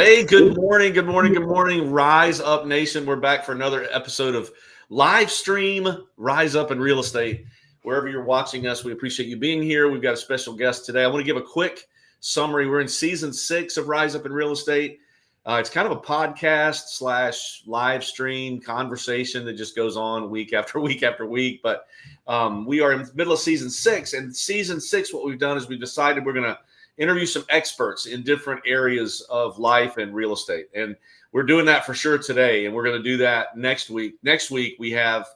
Hey, good morning, good morning, good morning. Rise Up Nation. We're back for another episode of Livestream, Rise Up in Real Estate. Wherever you're watching us, we appreciate you being here. We've got a special guest today. I want to give a quick summary. We're in season 6 of Rise Up in Real Estate. It's kind of a podcast slash live stream conversation that just goes on week after week after week. But we are in the middle of season 6. And season 6, what we've done is we've decided we're going to interview some experts in different areas of life and real estate. And we're doing that for sure today. And we're going to do that next week. Next week, we have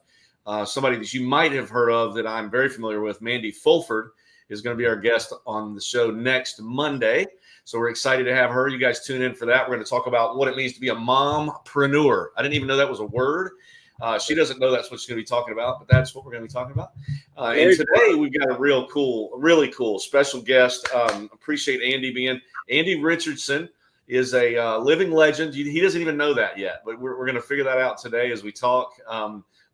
somebody that you might have heard of that I'm very familiar with. Mandy Fulford is going to be our guest on the show next Monday. So we're excited to have her. You guys tune in for that. We're going to talk about what it means to be a mompreneur. I didn't even know that was a word. She doesn't know that's what she's going to be talking about, but that's what we're going to be talking about. And today we've got a really cool special guest. Appreciate Andy being. Andy Richardson is a living legend. He doesn't even know that yet, but we're going to figure that out today as we talk.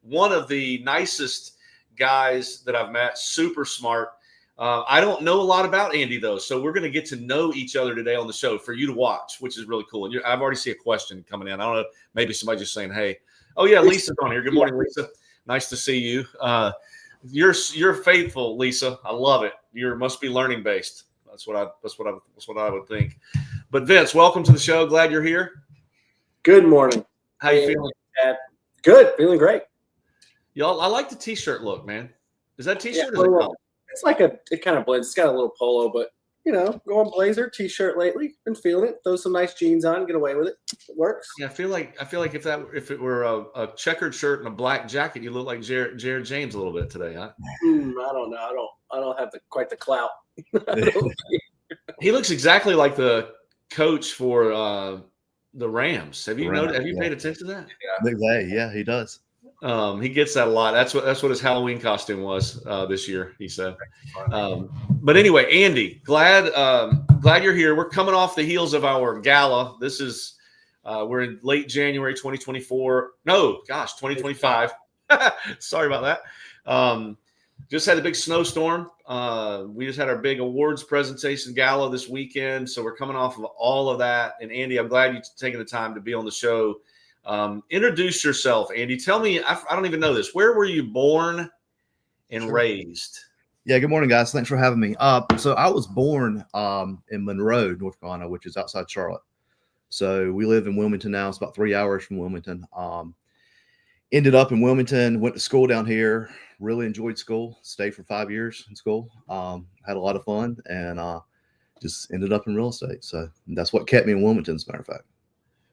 One of the nicest guys that I've met, super smart. I don't know a lot about Andy, though, so we're going to get to know each other today on the show for you to watch, which is really cool. And I've already seen a question coming in. I don't know, maybe somebody just saying, hey. Oh, yeah, Lisa's on here. Good morning, Lisa. Nice to see you. You're faithful, Lisa. I love it. You must be learning based. That's what I would think. But Vince, welcome to the show. Glad you're here. Good morning. How you feeling? Good. Feeling great. Y'all, I like the T-shirt look, man. Is that T-shirt? Yeah, it's like it kind of blends. It's got a little polo, but going blazer, T-shirt lately. Been feeling it. Throw some nice jeans on, get away with it. It works. Yeah, I feel like if it were a checkered shirt and a black jacket, you look like Jared James a little bit today, huh? I don't know. I don't have quite the clout. He looks exactly like the coach for the Rams. Have you paid attention to that? Yeah, he does. He gets that a lot. That's what his Halloween costume was this year, he said. But anyway, Andy, glad you're here. We're coming off the heels of our gala. This is we're in late January 2024. No, gosh, 2025. Sorry about that. Just had a big snowstorm. We just had our big awards presentation gala this weekend. So we're coming off of all of that. And Andy, I'm glad you've taken the time to be on the show. Introduce yourself, Andy. Tell me, I don't even know this. Where were you born and raised? Yeah, good morning, guys. Thanks for having me. So I was born in Monroe, North Carolina, which is outside Charlotte. So we live in Wilmington now. It's about 3 hours from Wilmington. Ended up in Wilmington, went to school down here, really enjoyed school, stayed for 5 years in school, had a lot of fun, and just ended up in real estate. So that's what kept me in Wilmington, as a matter of fact.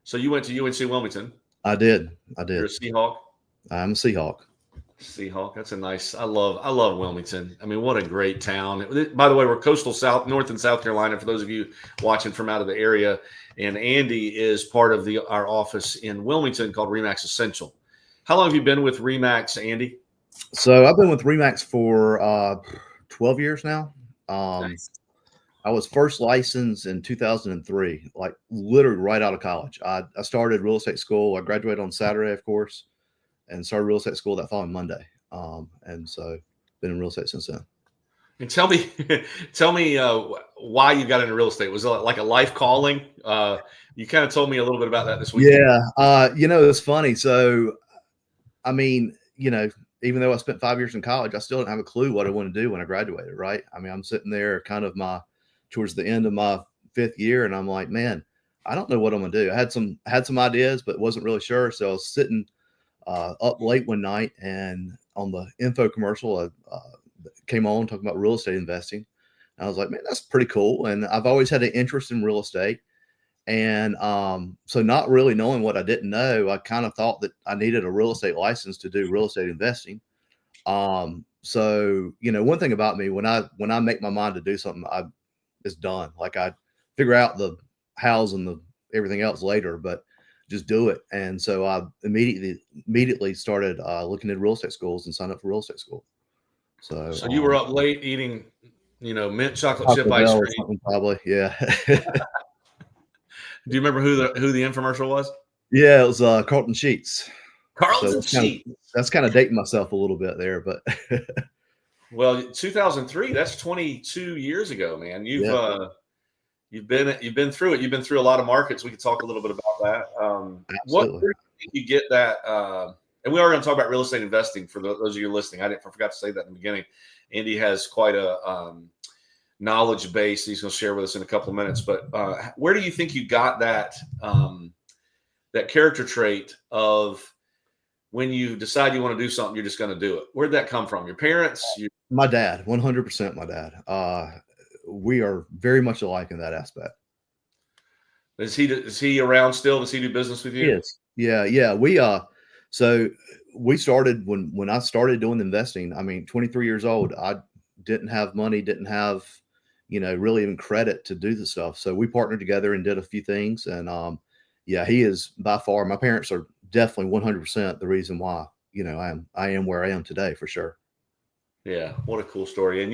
So you went to UNC Wilmington? I did. You're a Seahawk? I'm a Seahawk. Seahawk. That's a nice. I love Wilmington. I mean, what a great town. By the way, we're coastal North and South Carolina for those of you watching from out of the area. And Andy is part of our office in Wilmington called RE/MAX Essential. How long have you been with RE/MAX, Andy? So I've been with RE/MAX for 12 years now. Nice. I was first licensed in 2003, like literally right out of college. I started real estate school. I graduated on Saturday, of course, and started real estate school that following Monday. And so been in real estate since then. And tell me why you got into real estate. Was it like a life calling? You kind of told me a little bit about that this week. Yeah. It's funny. So, I mean, even though I spent 5 years in college, I still didn't have a clue what I wanted to do when I graduated. Right. I mean, I'm sitting there kind of towards the end of my 5th year. And I'm like, man, I don't know what I'm going to do. I had some ideas, but wasn't really sure. So I was sitting up late one night, and on the info commercial, came on talking about real estate investing. And I was like, man, that's pretty cool. And I've always had an interest in real estate. And so not really knowing what I didn't know, I kind of thought that I needed a real estate license to do real estate investing. So, one thing about me, when I make my mind to do something, it's done. Like I figure out the hows and the everything else later, but just do it. And so I immediately started looking at real estate schools and signed up for real estate school. So you were up late eating, mint chocolate chip ice cream. Probably, yeah. Do you remember who the infomercial was? Yeah, it was Carlton Sheets. Carlton Sheets. That's kind of dating myself a little bit there, but well, 2003. That's 22 years ago, man. You've been through it. You've been through a lot of markets. We could talk a little bit about that. Where Absolutely. do you think you get that? And we are going to talk about real estate investing for those of you listening. I forgot to say that in the beginning. Andy has quite a knowledge base he's going to share with us in a couple of minutes. But where do you think you got that that character trait of when you decide you want to do something, you're just going to do it? Where'd that come from? Your parents? My dad, 100% my dad. We are very much alike in that aspect. Is he around still? Does he do business with you? He is. Yeah. So we started when I started doing investing. I mean, 23 years old. I didn't have money, didn't have, really even credit to do the stuff. So we partnered together and did a few things. And he is by far. My parents are definitely 100% the reason why I am where I am today, for sure. Yeah, what a cool story. And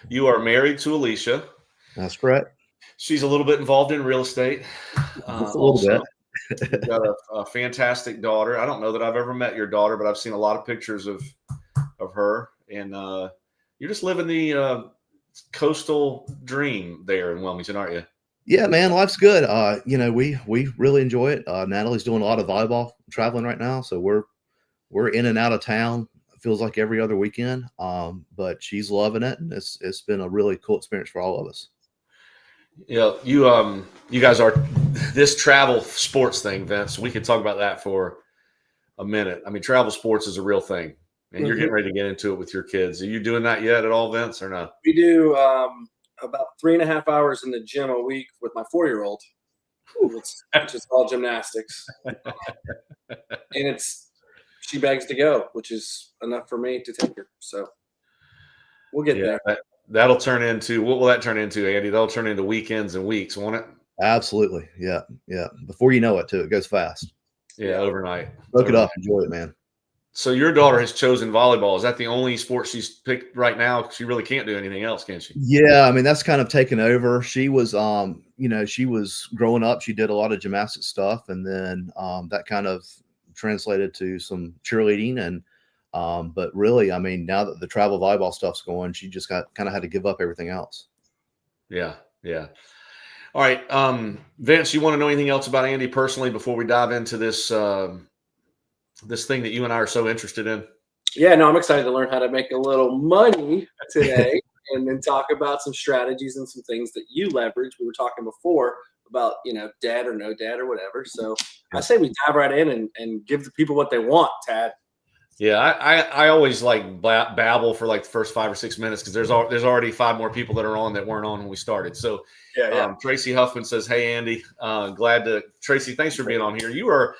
you are married to Alicia. That's correct. She's a little bit involved in real estate. Just a little bit. You've got a fantastic daughter. I don't know that I've ever met your daughter, but I've seen a lot of pictures of her. And you're just living the coastal dream there in Wilmington, aren't you? Yeah, man, life's good. We really enjoy it. Natalie's doing a lot of volleyball traveling right now, so we're in and out of town. It feels like every other weekend. But she's loving it, and it's been a really cool experience for all of us. Yeah, you guys are this travel sports thing, Vince. We could talk about that for a minute. I mean, travel sports is a real thing, and you're getting ready to get into it with your kids. Are you doing that yet at all, Vince, or no? We do about 3.5 hours in the gym a week with my 4-year-old, which is all gymnastics, and she begs to go, which is enough for me to take her. So we'll get there. That'll turn into, what will that turn into, Andy? That'll turn into weekends and weeks, won't it? Absolutely. Yeah. Before you know it, too, it goes fast. Yeah, overnight. Look it up. Enjoy it, man. So your daughter has chosen volleyball. Is that the only sport she's picked right now? She really can't do anything else, can she? Yeah, I mean, that's kind of taken over. She was, she was growing up. She did a lot of gymnastics stuff, and then that kind of translated to some cheerleading. And but really, I mean, now that the travel volleyball stuff's going, she just kind of had to give up everything else. Yeah. All right, Vince, you want to know anything else about Andy personally before we dive into this this thing that you and I are so interested in? Yeah, no, I'm excited to learn how to make a little money today and then talk about some strategies and some things that you leverage. We were talking before about, dad or no dad or whatever. So I say we dive right in and give the people what they want, Tad. Yeah, I always like babble for like the first 5 or 6 minutes because there's already 5 more people that are on that weren't on when we started. So Tracy Huffman says, "Hey Andy, Tracy, thanks for being on here. You are,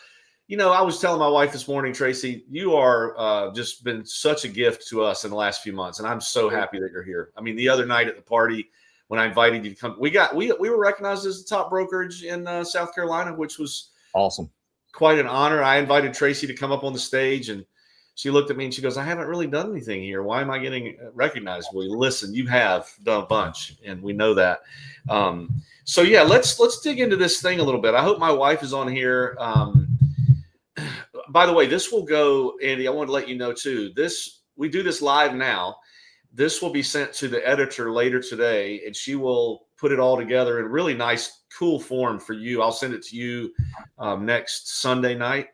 I was telling my wife this morning, Tracy, you are just been such a gift to us in the last few months, and I'm so happy that you're here. I mean, the other night at the party when I invited you to come, we were recognized as the top brokerage in South Carolina, which was awesome, quite an honor. I invited Tracy to come up on the stage and she looked at me and she goes, "I haven't really done anything here. Why am I getting recognized?" Well, listen, you have done a bunch, and we know that. So yeah, let's dig into this thing a little bit. I hope my wife is on here. By the way, this will go, Andy. I want to let you know too. We do this live now. This will be sent to the editor later today, and she will put it all together in a really nice, cool form for you. I'll send it to you next Sunday night.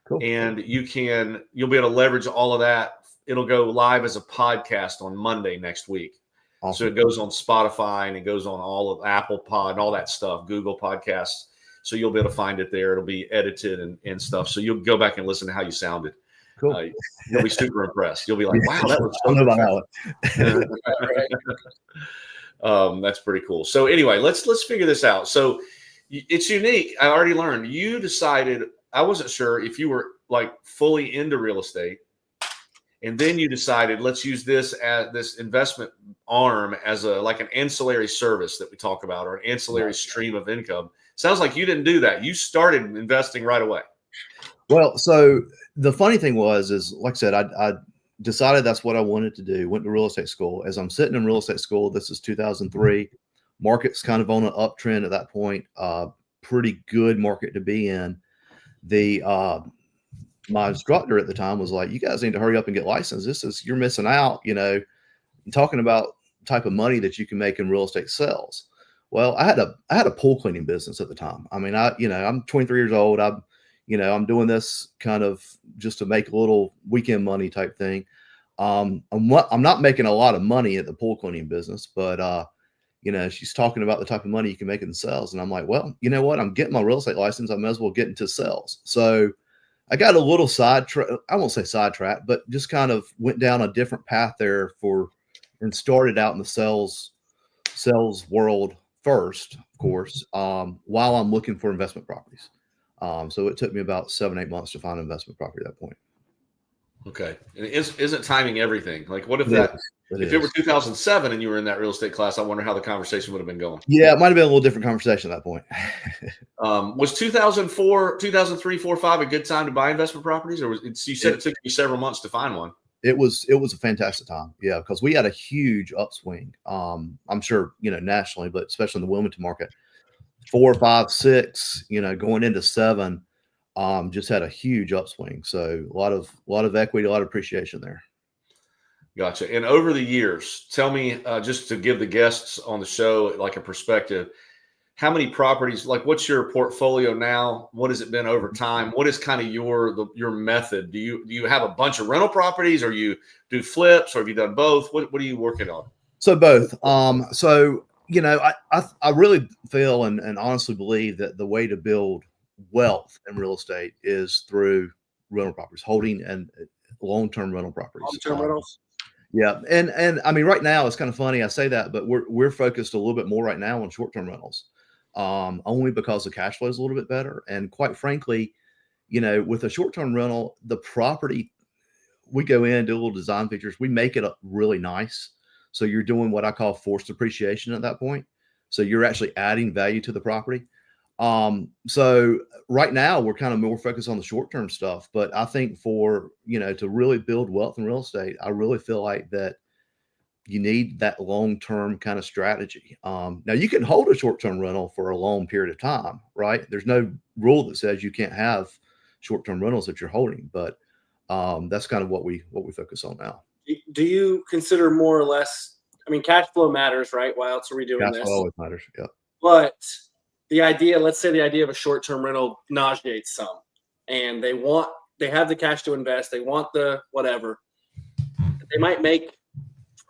Cool. And you'll be able to leverage all of that. It'll go live as a podcast on Monday next week. Awesome. So it goes on Spotify and it goes on all of Apple Pod and all that stuff, Google Podcasts. So you'll be able to find it there. It'll be edited and stuff. So you'll go back and listen to how you sounded. Cool. You'll be super impressed. You'll be like, "Wow, that was so good." That's pretty cool. So anyway, let's figure this out. So it's unique. I already learned. You decided. I wasn't sure if you were like fully into real estate, and then you decided let's use this as this investment arm as like an ancillary service that we talk about, or an ancillary stream of income. Sounds like you didn't do that. You started investing right away. Well, so the funny thing is like I said, I decided that's what I wanted to do. Went to real estate school. As I'm sitting in real estate school, this is 2003. Market's kind of on an uptrend at that point. Pretty good market to be in. My instructor at the time was like, "You guys need to hurry up and get licensed. You're missing out, talking about type of money that you can make in real estate sales." Well, I had a pool cleaning business at the time. I mean, I'm 23 years old. I'm doing this kind of just to make a little weekend money type thing. I'm not making a lot of money at the pool cleaning business, but she's talking about the type of money you can make in sales. And I'm like, well, you know what? I'm getting my real estate license. I might as well get into sales. So I got a little I won't say sidetracked, but just kind of went down a different path there and started out in the sales world first, of course, while I'm looking for investment properties. So it took me about 7-8 months to find an investment property at that point. Okay. And isn't timing everything? Like, what if if it were 2007 and you were in that real estate class, I wonder how the conversation would have been going. Yeah, it might have been a little different conversation at that point. Was 2004, 2003, 4, 5 a good time to buy investment properties? Or you said it took you several months to find one. It was a fantastic time. Yeah, because we had a huge upswing. I'm sure, nationally, but especially in the Wilmington market, 4, 5, 6, going into 7, just had a huge upswing. So a lot of equity, a lot of appreciation there. Gotcha. And over the years, tell me, just to give the guests on the show like a perspective, how many properties, like what's your portfolio now? What has it been over time? What is kind of your method? Do you have a bunch of rental properties, or you do flips, or have you done both? What are you working on? So both. I really feel and honestly believe that the way to build wealth in real estate is through rental properties, holding and long-term rental properties. Long-term rentals. Yeah. And I mean, right now it's kind of funny I say that, but we're focused a little bit more right now on short-term rentals, only because the cash flow is a little bit better. And quite frankly, with a short-term rental, the property, we go in, do a little design features, we make it really nice. So you're doing what I call forced appreciation at that point. So you're actually adding value to the property. So right now we're kind of more focused on the short-term stuff, but I think to really build wealth in real estate, I really feel like that you need that long-term kind of strategy. Now you can hold a short-term rental for a long period of time, right? There's no rule that says you can't have short-term rentals that you're holding, but that's kind of what we focus on now. Do you consider more or less, I mean, cash flow matters, right? Why else are we doing this? Cash flow always matters. Yeah. But let's say the idea of a short-term rental nauseates some, and they have the cash to invest. They want the whatever. They might make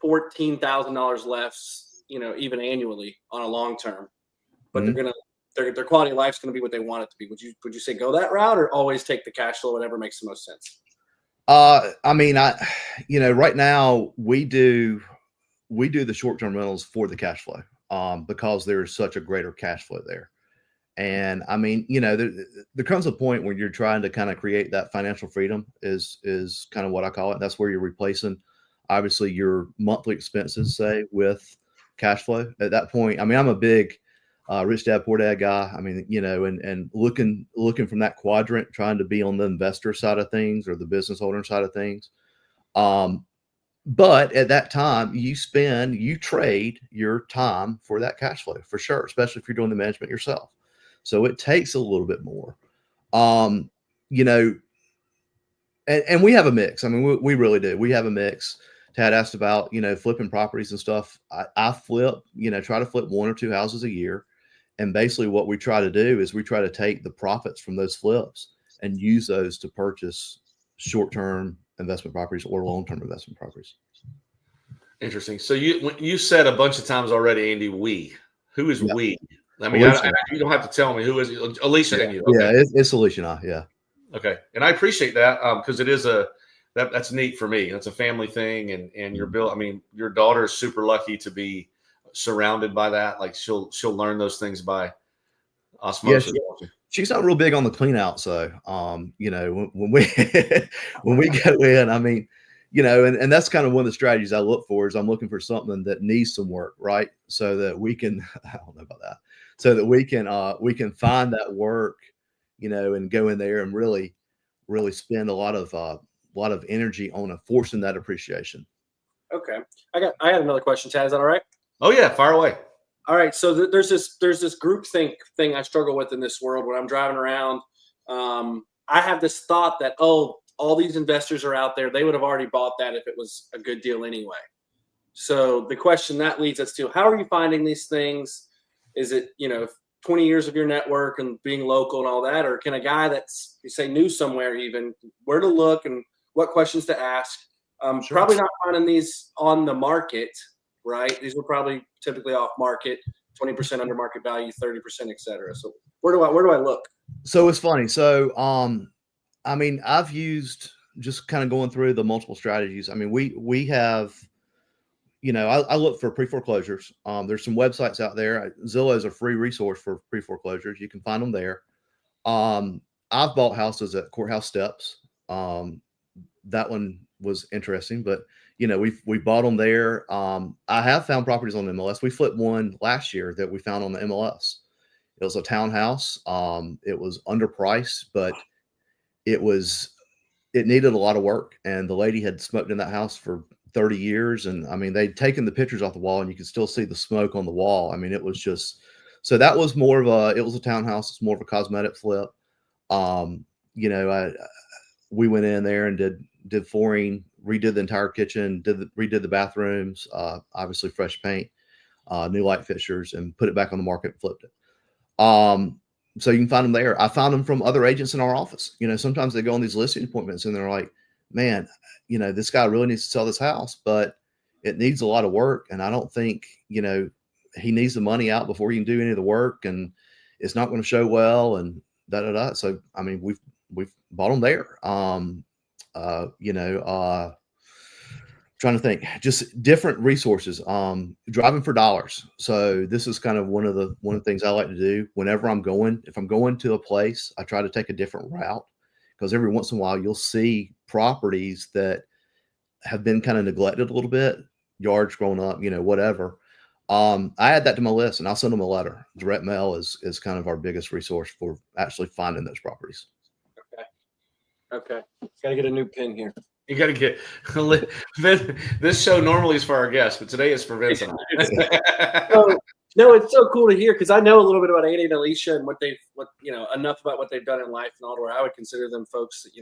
$14,000 less, even annually on a long term, but their quality of life is going to be what they want it to be. Would you say go that route, or always take the cash flow, whatever makes the most sense? I mean, right now we do the short-term rentals for the cash flow, because there's such a greater cash flow there. And I mean, there comes a point when you're trying to kind of create that financial freedom is kind of what I call it. That's where you're replacing obviously your monthly expenses, say, with cash flow. At that point, I mean, I'm a big rich dad, poor dad guy. I mean, and looking from that quadrant, trying to be on the investor side of things or the business owner side of things. But at that time, you trade your time for that cash flow for sure, especially if you're doing the management yourself. So it takes a little bit more, and we have a mix. I mean, we really do. We have a mix. Tad asked about, flipping properties and stuff. I flip, try to flip 1 or 2 houses a year. And basically what we try to do is we try to take the profits from those flips and use those to purchase short-term investment properties or long-term investment properties. Interesting. So you said a bunch of times already, Andy, who is we? I mean, you don't have to tell me who is it. Alicia and you. Okay. Yeah, it's Alicia and I. Yeah. Okay. And I appreciate that, because it is that's neat for me. That's a family thing. And your daughter is super lucky to be surrounded by that. Like she'll learn those things by osmosis. Yeah, she's not real big on the clean out. So, when we, when we go in, I mean, and that's kind of one of the strategies I look for is I'm looking for something that needs some work, right? So that we can, I don't know about that. So that we can find that work, and go in there and really, really spend a lot of energy on forcing that appreciation. Okay. I had another question, Tad. Is that all right? Oh yeah. Fire away. All right. So there's this groupthink thing I struggle with in this world when I'm driving around. I have this thought that, all these investors are out there. They would have already bought that if it was a good deal anyway. So the question that leads us to, how are you finding these things? Is it, 20 years of your network and being local and all that, or can a guy that's, you say, new somewhere, even where to look and what questions to ask? Sure. Probably not finding these on the market, right? These are probably typically off market, 20% under market value, 30%, et cetera. So where do I look? So it's funny. So, I mean, I've used, just kind of going through the multiple strategies. I mean, we have, I look for pre-foreclosures. There's some websites out there. Zillow is a free resource for pre-foreclosures. You can find them there. I've bought houses at courthouse steps. That one was interesting, but we bought them there. I have found properties on the MLS. We flipped one last year that we found on the MLS. It was a townhouse. It was underpriced, but it needed a lot of work. And the lady had smoked in that house for 30 years. And I mean, they'd taken the pictures off the wall and you could still see the smoke on the wall. I mean, it was just, so that was it was a townhouse. It's more of a cosmetic flip. We went in there and did flooring, redid the entire kitchen, redid the bathrooms, obviously fresh paint, new light fixtures, and put it back on the market and flipped it. So you can find them there. I found them from other agents in our office. Sometimes they go on these listing appointments and they're like, man, this guy really needs to sell this house, but it needs a lot of work. And I don't think, he needs the money out before he can do any of the work, and it's not going to show well, and da, da, da. So, I mean, we've bought them there. Trying to think, just different resources, driving for dollars. So this is kind of one of the things I like to do whenever if I'm going to a place, I try to take a different route, because every once in a while you'll see properties that have been kind of neglected a little bit, yards grown up, whatever. I add that to my list and I'll send them a letter. Direct mail is kind of our biggest resource for actually finding those properties. Okay. Got to get a new pin here. You got to get this show normally is for our guests, but today is for Vincent. No, it's so cool to hear, because I know a little bit about Andy and Alicia and enough about what they've done in life and all, where I would consider them folks that,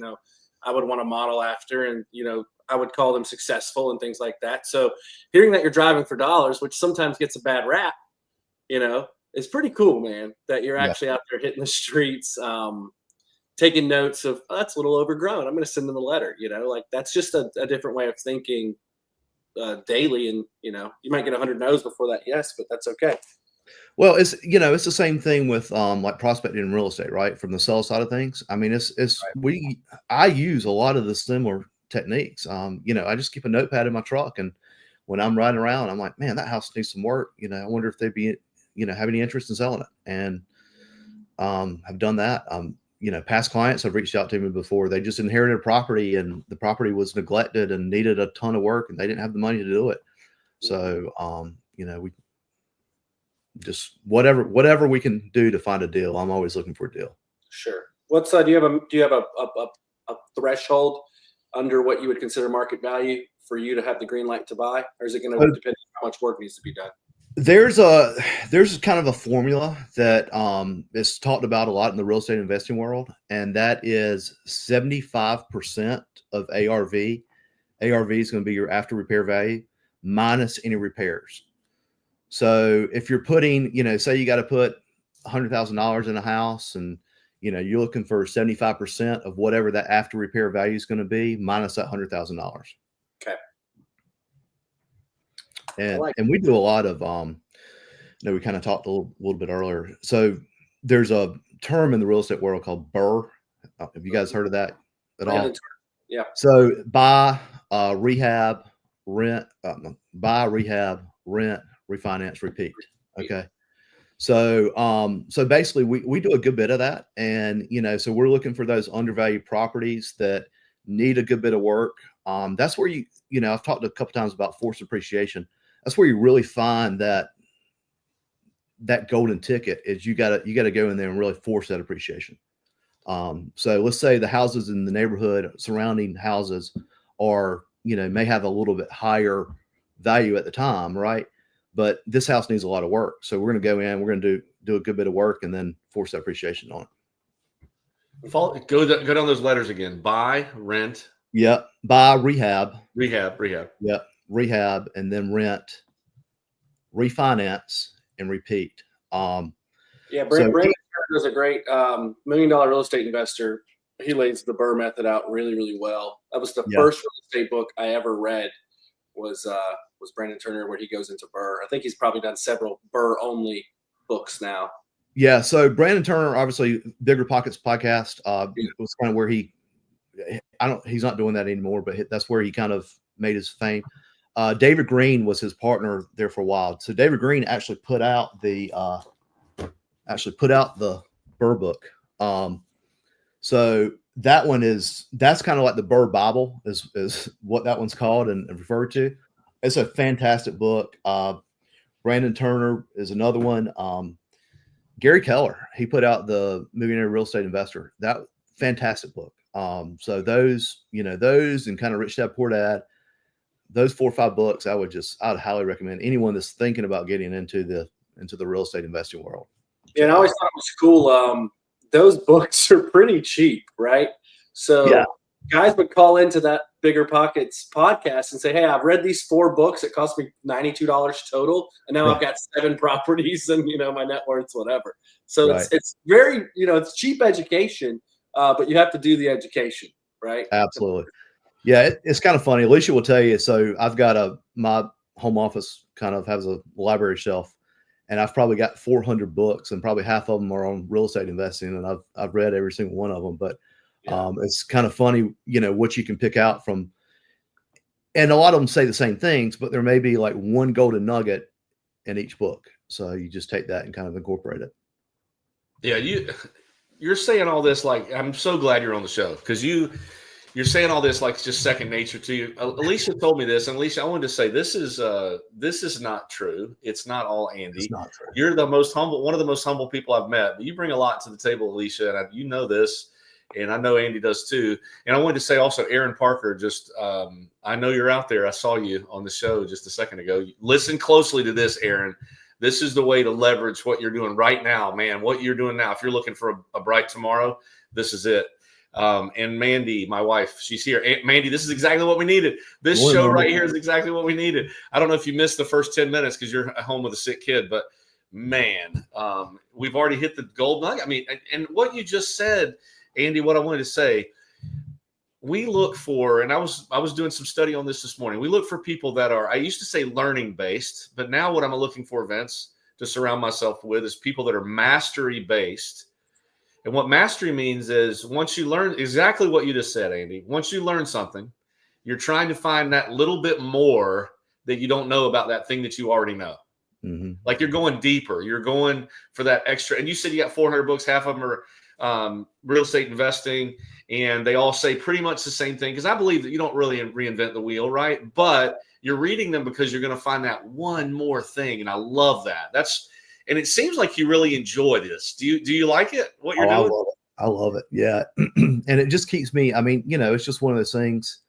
I would want to model after, and, I would call them successful and things like that. So hearing that you're driving for dollars, which sometimes gets a bad rap, is pretty cool, man, that you're actually out there hitting the streets, taking notes of, oh, that's a little overgrown, I'm going to send them a letter, like that's just a different way of thinking daily. And, you might get 100 no's before that yes, but that's okay. Well, it's the same thing with like prospecting in real estate, right? From the sales side of things. I mean, I use a lot of the similar techniques. I just keep a notepad in my truck, and when I'm riding around, I'm like, man, that house needs some work. I wonder if they'd be, have any interest in selling it. And I've done that. Past clients have reached out to me before. They just inherited a property and the property was neglected and needed a ton of work, and they didn't have the money to do it. So, we just whatever we can do to find a deal. I'm always looking for a deal. Sure. What's do you have a threshold under what you would consider market value for you to have the green light to buy, or is it going to depend on how much work needs to be done? There's kind of a formula that is talked about a lot in the real estate investing world, and that is 75% of ARV. ARV is going to be your after repair value minus any repairs. So if you're putting, say you got to put $100,000 in a house, and you're looking for 75% of whatever that after repair value is going to be minus that $100,000. Okay. And we do a lot of, we kind of talked a little bit earlier. So there's a term in the real estate world called BRRRR. Have you guys heard of that at all? Yeah. So buy, rehab, rent, refinance, repeat. Okay. So, basically we do a good bit of that. And, so we're looking for those undervalued properties that need a good bit of work. That's where I've talked a couple times about forced appreciation. That's where you really find that golden ticket is you gotta go in there and really force that appreciation. So let's say the houses in the neighborhood, surrounding houses are, may have a little bit higher value at the time, right? But this house needs a lot of work. So we're going to go in, we're going to do a good bit of work and then force that appreciation on it. Go down those letters again. Buy, rent. Yep. Buy, rehab. Rehab. Yep. Rehab, and then rent, refinance, and repeat. Yeah, So Brandon is a great $1 million real estate investor. He lays the Burr method out really, really well. That was the Yeah. first real estate book I ever read. Was Brandon Turner, where he goes into Burr. I think he's probably done several Burr only books now. Yeah, so Brandon Turner, obviously, Bigger Pockets podcast was kind of where he's not doing that anymore, but that's where he kind of made his fame. David Green was his partner there for a while. So David Green actually put out the Burr book. So that's kind of like the Burr Bible is what that one's called and referred to. It's a fantastic book. Brandon Turner is another one. Gary Keller, he put out the Millionaire Real Estate Investor. That fantastic book. So those and kind of Rich Dad Poor Dad, those 4 or 5 books, I'd highly recommend anyone that's thinking about getting into the real estate investing world. Yeah, and I always thought it was cool. Those books are pretty cheap, right? So Yeah. Guys would call into that Bigger Pockets podcast and say, "Hey, I've read these 4 books. It cost me $92 total, and now I've got 7 properties, and my net worth's whatever." So it's very it's cheap education, but you have to do the education, right? Absolutely. Yeah, it's kind of funny. Alicia will tell you. So I've got my home office kind of has a library shelf, and I've probably got 400 books, and probably half of them are on real estate investing, and I've read every single one of them. But it's kind of funny, what you can pick out from, and a lot of them say the same things, but there may be like one golden nugget in each book. So you just take that and kind of incorporate it. Yeah, you're saying all this like I'm so glad you're on the show because you're saying all this like it's just second nature to you. Alicia told me this, and Alicia, I wanted to say this is not true. It's not all Andy. It's not true. You're one of the most humble people I've met. But you bring a lot to the table, Alicia, and you know this, and I know Andy does too. And I wanted to say also, Aaron Parker, just I know you're out there. I saw you on the show just a second ago. Listen closely to this, Aaron. This is the way to leverage what you're doing right now, man. What you're doing now. If you're looking for a bright tomorrow, this is it. And Mandy, my wife, she's here. Mandy, this is exactly what we needed. This show right here is exactly what we needed. I don't know if you missed the first 10 minutes because you're at home with a sick kid, but man, we've already hit the gold nugget. I mean, and what you just said, Andy, what I wanted to say, we look for, and I was doing some study on this morning. We look for people that are, I used to say learning based, but now what I'm looking for, Vince, to surround myself with is people that are mastery based. And what mastery means is once you learn exactly what you just said, Andy, once you learn something, you're trying to find that little bit more that you don't know about that thing that you already know. Mm-hmm. Like you're going deeper. You're going for that extra. And you said you got 400 books. Half of them are real estate investing. And they all say pretty much the same thing. Because I believe that you don't really reinvent the wheel, right? But you're reading them because you're going to find that one more thing. And I love that. And it seems like you really enjoy this. Do you like it? What you're doing? I love it. Yeah. And it just keeps me, I mean, it's just one of those things.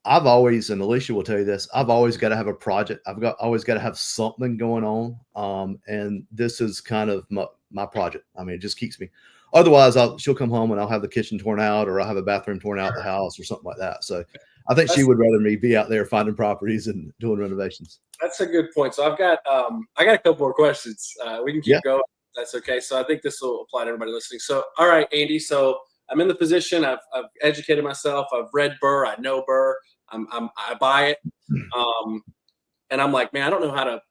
I've always, and Alicia will tell you this, I've always got to have a project. Always got to have something going on. And this is kind of my project. I mean, it just keeps me. Otherwise, she'll come home and I'll have the kitchen torn out, or I'll have a bathroom torn out the house or something like that. So I think she would rather me be out there finding properties and doing renovations. That's a good point. So I got a couple more questions. We can keep going. That's okay. So I think this will apply to everybody listening. So, all right, Andy. So I'm in the position. I've educated myself. I've read Burr. I know Burr. I buy it. And I'm like, man, I don't know how to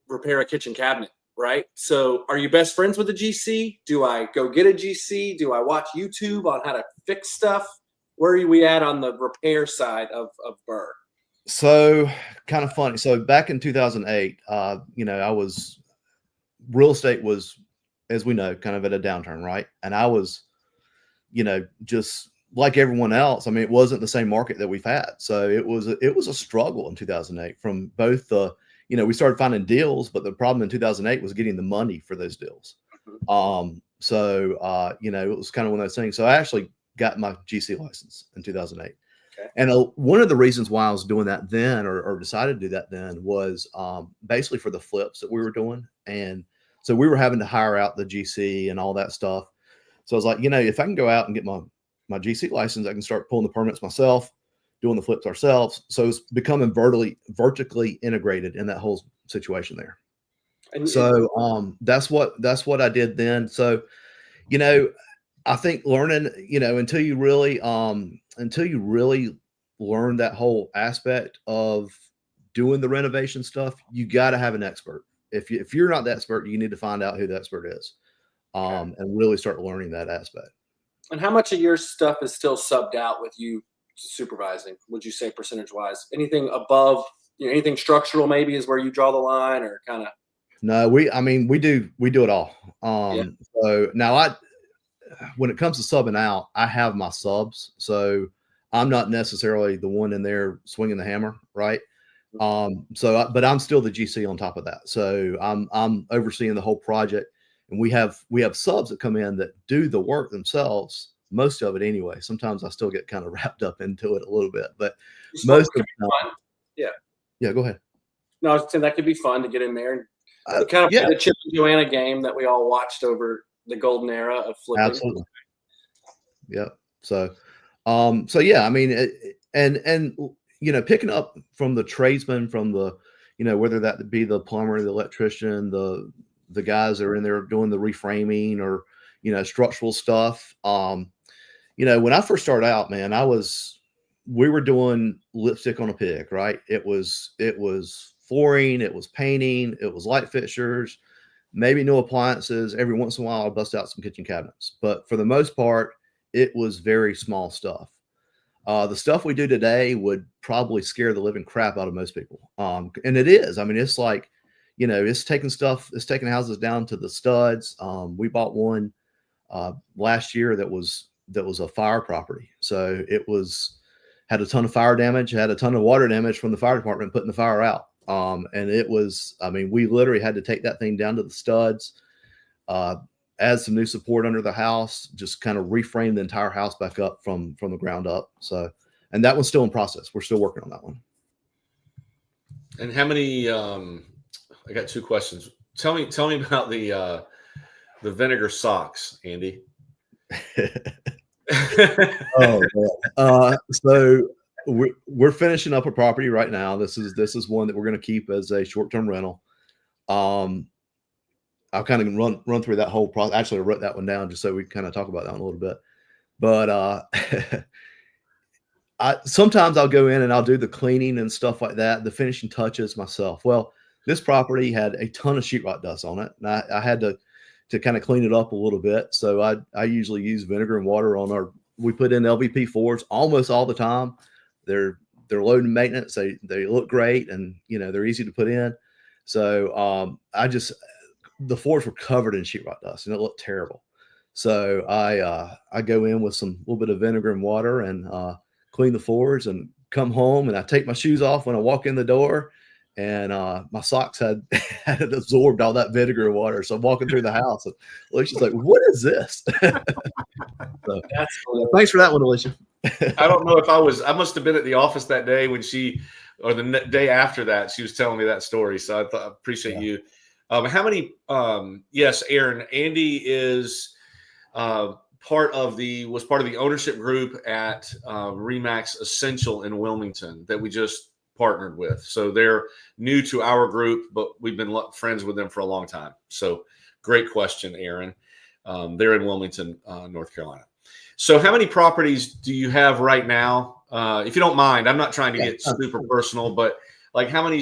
repair a kitchen cabinet. Right. So are you best friends with a GC? Do I go get a GC? Do I watch YouTube on how to fix stuff? Where are we at on the repair side of Burr? So kind of funny. So back in 2008, real estate was, as we know, kind of at a downturn, right? And I was, just like everyone else. I mean, it wasn't the same market that we've had. So it was a struggle in 2008 from both the, we started finding deals, but the problem in 2008 was getting the money for those deals. It was kind of one of those things. So I actually got my GC license in 2008. Okay. And one of the reasons why I was doing that then, or decided to do that then, was basically for the flips that we were doing. And so we were having to hire out the GC and all that stuff. So I was like, if I can go out and get my GC license, I can start pulling the permits myself, doing the flips ourselves. So it's becoming vertically integrated in that whole situation there. And So that's what I did then. So, I think learning, until you really learn that whole aspect of doing the renovation stuff, you got to have an expert. If you're not the expert, you need to find out who the expert is, Okay. and really start learning that aspect. And how much of your stuff is still subbed out with you supervising? Would you say percentage wise? Anything above, anything structural maybe is where you draw the line, or kind of? No, we do it all. Yeah. So now when it comes to subbing out, I have my subs. So I'm not necessarily the one in there swinging the hammer, right? But I'm still the GC on top of that. So I'm overseeing the whole project, and we have subs that come in that do the work themselves, most of it anyway. Sometimes I still get kind of wrapped up into it a little bit, but most of the time. Yeah, go ahead. No, I was saying that could be fun to get in there and kind of play the Chip and Joanna game that we all watched over the golden era of flipping. Absolutely. Yep. So yeah, I mean, and picking up from the tradesman, from the, whether that be the plumber, the electrician, the guys that are in there doing the reframing or, structural stuff. When I first started out, man, we were doing lipstick on a pig, right? It was flooring, it was painting, it was light fixtures, maybe no appliances. Every once in a while, I'll bust out some kitchen cabinets, but for the most part, it was very small stuff. The stuff we do today would probably scare the living crap out of most people. And it is. I mean, it's like, it's taking houses down to the studs. We bought one last year that was a fire property. So it had a ton of fire damage, had a ton of water damage from the fire department putting the fire out. And it was, I mean, we literally had to take that thing down to the studs, add some new support under the house, just kind of reframe the entire house back up from the ground up. So, and that one's still in process. We're still working on that one. And how many, I got two questions. Tell me about the vinegar socks, Andy. So we're finishing up a property right now. This is one that we're going to keep as a short-term rental. I'll kind of run through that whole process. Actually, I wrote that one down just so we kind of talk about that one a little bit. But sometimes I'll go in and I'll do the cleaning and stuff like that, the finishing touches myself. Well, this property had a ton of sheetrock dust on it, and I had to kind of clean it up a little bit. So I usually use vinegar and water on we put in LVP4s almost all the time. They're low in maintenance. They look great, and they're easy to put in. So the floors were covered in sheetrock dust, and it looked terrible. So I go in with some little bit of vinegar and water and clean the floors, and come home, and I take my shoes off when I walk in the door, and my socks had absorbed all that vinegar and water. So I'm walking through the house, and Alicia's like, "What is this?" So, thanks for that one, Alicia. I don't know if I must have been at the office that day when or the day after that, she was telling me that story. So I appreciate you. How many? Yes, Aaron. Andy is part of the ownership group at Remax Essential in Wilmington that we just partnered with. So they're new to our group, but we've been friends with them for a long time. So great question, Aaron. They're in Wilmington, North Carolina. So how many properties do you have right now? If you don't mind, I'm not trying to get super personal, but like how many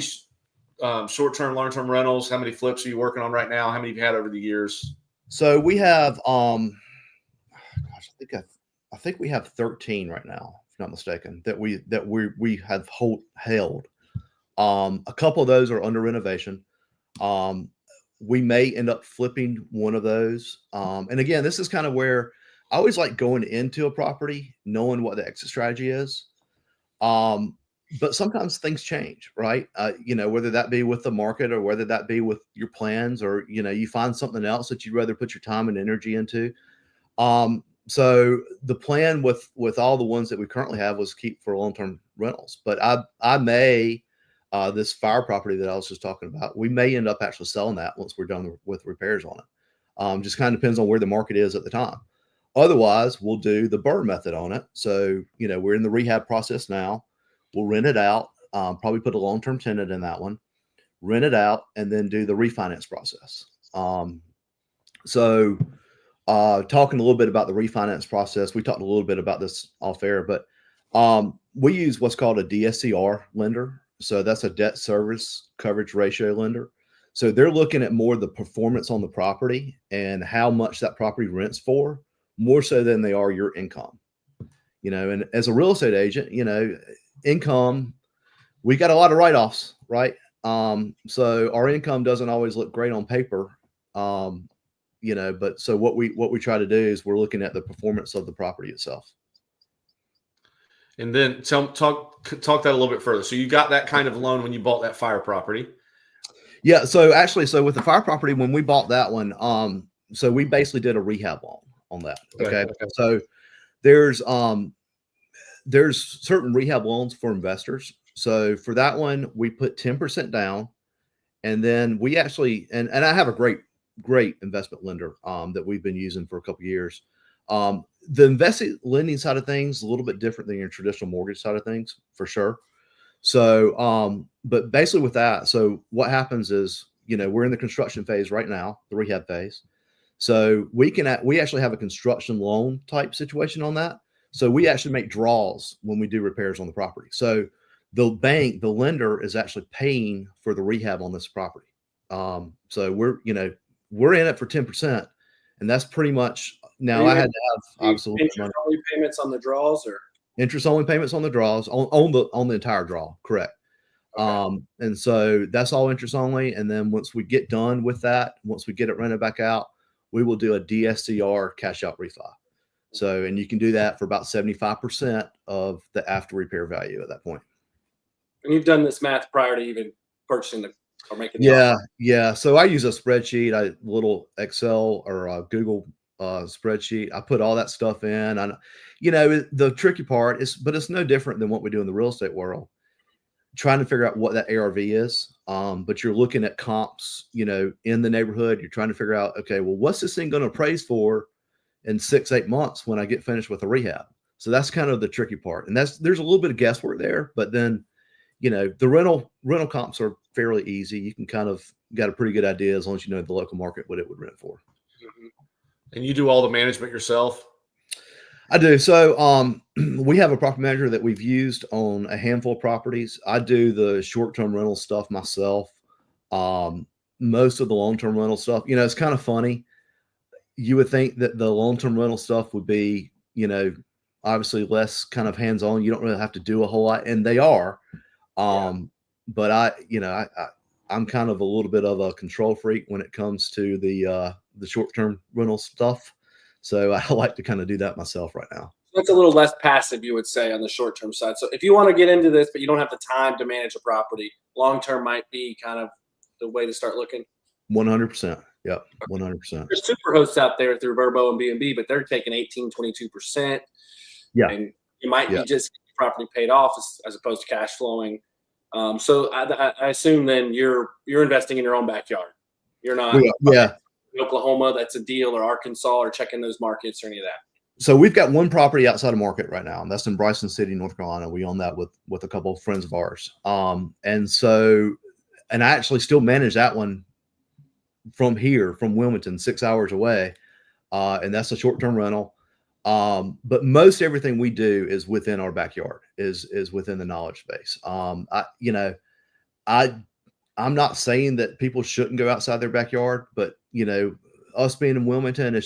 short-term, long-term rentals, how many flips are you working on right now? How many have you had over the years? So we have, I think we have 13 right now, if not mistaken, that we have held. A couple of those are under renovation. We may end up flipping one of those. And again, this is kind of where I always like going into a property, knowing what the exit strategy is. But sometimes things change, right? Whether that be with the market or whether that be with your plans, or, you find something else that you'd rather put your time and energy into. So the plan with all the ones that we currently have was keep for long-term rentals. But I may, this fire property that I was just talking about, we may end up actually selling that once we're done with repairs on it. Just kind of depends on where the market is at the time. Otherwise, we'll do the BRRRR method on it. So, we're in the rehab process now. We'll rent it out, probably put a long-term tenant in that one, rent it out, and then do the refinance process. Talking a little bit about the refinance process, we talked a little bit about this off air, but we use what's called a DSCR lender. So that's a debt service coverage ratio lender. So they're looking at more the performance on the property and how much that property rents for, more so than they are your income. And as a real estate agent, income, we got a lot of write-offs, right? So our income doesn't always look great on paper. But so what we try to do is we're looking at the performance of the property itself. And then talk that a little bit further. So you got that kind of loan when you bought that fire property. Yeah. So with the fire property, when we bought that one, so we basically did a rehab loan on that. Okay. So there's certain rehab loans for investors. So for that one, we put 10% down, and then we actually, and I have a great investment lender that we've been using for a couple of years. The investment lending side of things is a little bit different than your traditional mortgage side of things, for sure. So, but basically with that, so what happens is, we're in the construction phase right now, the rehab phase. So we actually have a construction loan type situation on that. So we actually make draws when we do repairs on the property. So the lender is actually paying for the rehab on this property. So we're in it for 10%, and that's pretty much. Now I had to have absolutely interest only payments on the draws, or interest only payments on the draws on the entire draw, correct? Okay. And so that's all interest only. And then once we get done with that, once we get it rented back out, we will do a DSCR cash out refi. So, and you can do that for about 75% of the after repair value at that point. And you've done this math prior to even purchasing or making the offer. offer. Yeah. So I use a spreadsheet, a little Excel or a Google spreadsheet. I put all that stuff in. The tricky part is, but it's no different than what we do in the real estate world, trying to figure out what that ARV is. But you're looking at comps, in the neighborhood. You're trying to figure out, okay, well, what's this thing going to appraise for in 6-8 months when I get finished with the rehab? So that's kind of the tricky part. And there's a little bit of guesswork there, but then, the rental comps are fairly easy. You can kind of got a pretty good idea as long as you know the local market, what it would rent for. Mm-hmm. And you do all the management yourself? I do. So we have a property manager that we've used on a handful of properties. I do the short-term rental stuff myself. Most of the long-term rental stuff, it's kind of funny. You would think that the long-term rental stuff would be, obviously less kind of hands-on. You don't really have to do a whole lot, and they are. But I'm kind of a little bit of a control freak when it comes to the short-term rental stuff. So I like to kind of do that myself right now. That's a little less passive, you would say, on the short-term side. So if you want to get into this, but you don't have the time to manage a property, long-term might be kind of the way to start looking. 100%. Yep. 100%. There's super hosts out there through Verbo and B&B, but they're taking 18-22%. Yeah. And you might be just property paid off as opposed to cash flowing. So I assume then you're investing in your own backyard. You're not in Oklahoma, that's a deal, or Arkansas, or checking those markets or any of that. So we've got one property outside of market right now, and that's in Bryson City, North Carolina. We own that with a couple of friends of ours. And I actually still manage that one from Wilmington, 6 hours away. And that's a short-term rental. But most everything we do is within our backyard, is within the knowledge base. I'm not saying that people shouldn't go outside their backyard, but us being in Wilmington,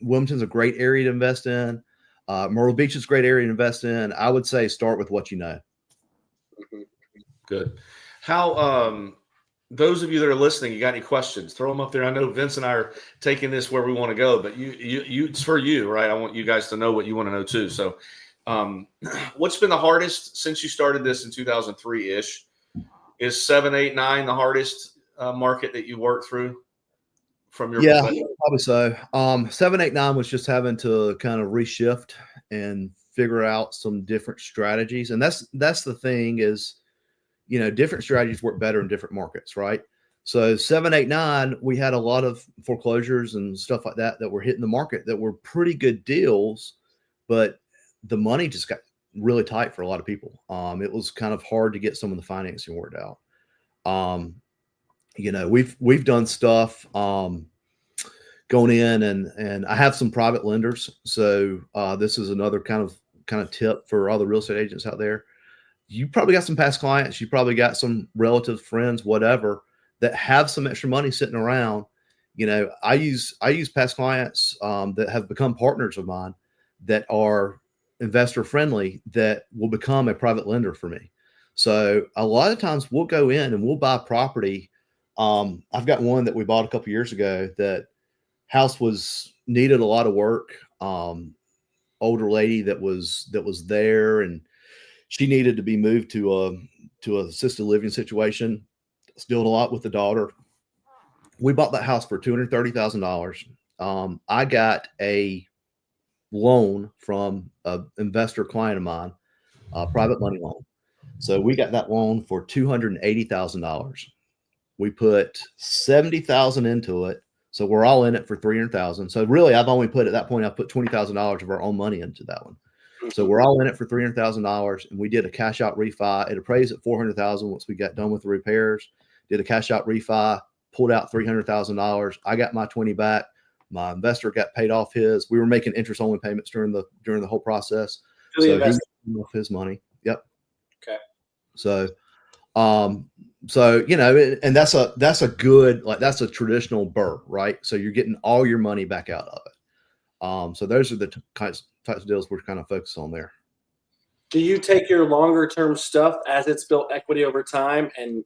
Wilmington's a great area to invest in. Myrtle Beach is a great area to invest in. I would say start with what you know. Good. How, those of you that are listening, you got any questions, throw them up there. I know Vince and I are taking this where we want to go, but it's for you, right? I want you guys to know what you want to know too. So what's been the hardest since you started this in 2003-ish? Is 7, 8, 9 the hardest market that you worked through from your perspective? Probably so. 7, 8, 9 was just having to kind of reshift and figure out some different strategies. And that's the thing is, different strategies work better in different markets, right? So 7, 8, 9, we had a lot of foreclosures and stuff like that were hitting the market that were pretty good deals, but the money just got really tight for a lot of people. It was kind of hard to get some of the financing worked out. we've done stuff going in, and I have some private lenders. So this is another kind of tip for all the real estate agents out there. You probably got some past clients, you probably got some relatives, friends, whatever, that have some extra money sitting around. I use past clients that have become partners of mine that are investor friendly that will become a private lender for me. So a lot of times we'll go in and we'll buy property. I've got one that we bought a couple years ago that house needed a lot of work. Older lady that was there, and she needed to be moved to a assisted living situation. It's doing a lot with the daughter. We bought that house for $230,000. I got a loan from an investor client of mine, a private money loan. So we got that loan for $280,000. We put $70,000 into it. So we're all in it for $300,000. So really, I've only put, at that point, I've put $20,000 of our own money into that one. So we're all in it for $300,000, and we did a cash out refi. It appraised at $400,000 once we got done with the repairs. Did a cash out refi, pulled out $300,000. I got my 20 back. My investor got paid off his. We were making interest only payments during the whole process. So he got off his money. Yep. Okay. So, and that's a good, like, that's a traditional BRRRR, right? So you're getting all your money back out of it. So those are the types of deals we're kind of focused on there. Do you take your longer term stuff as it's built equity over time and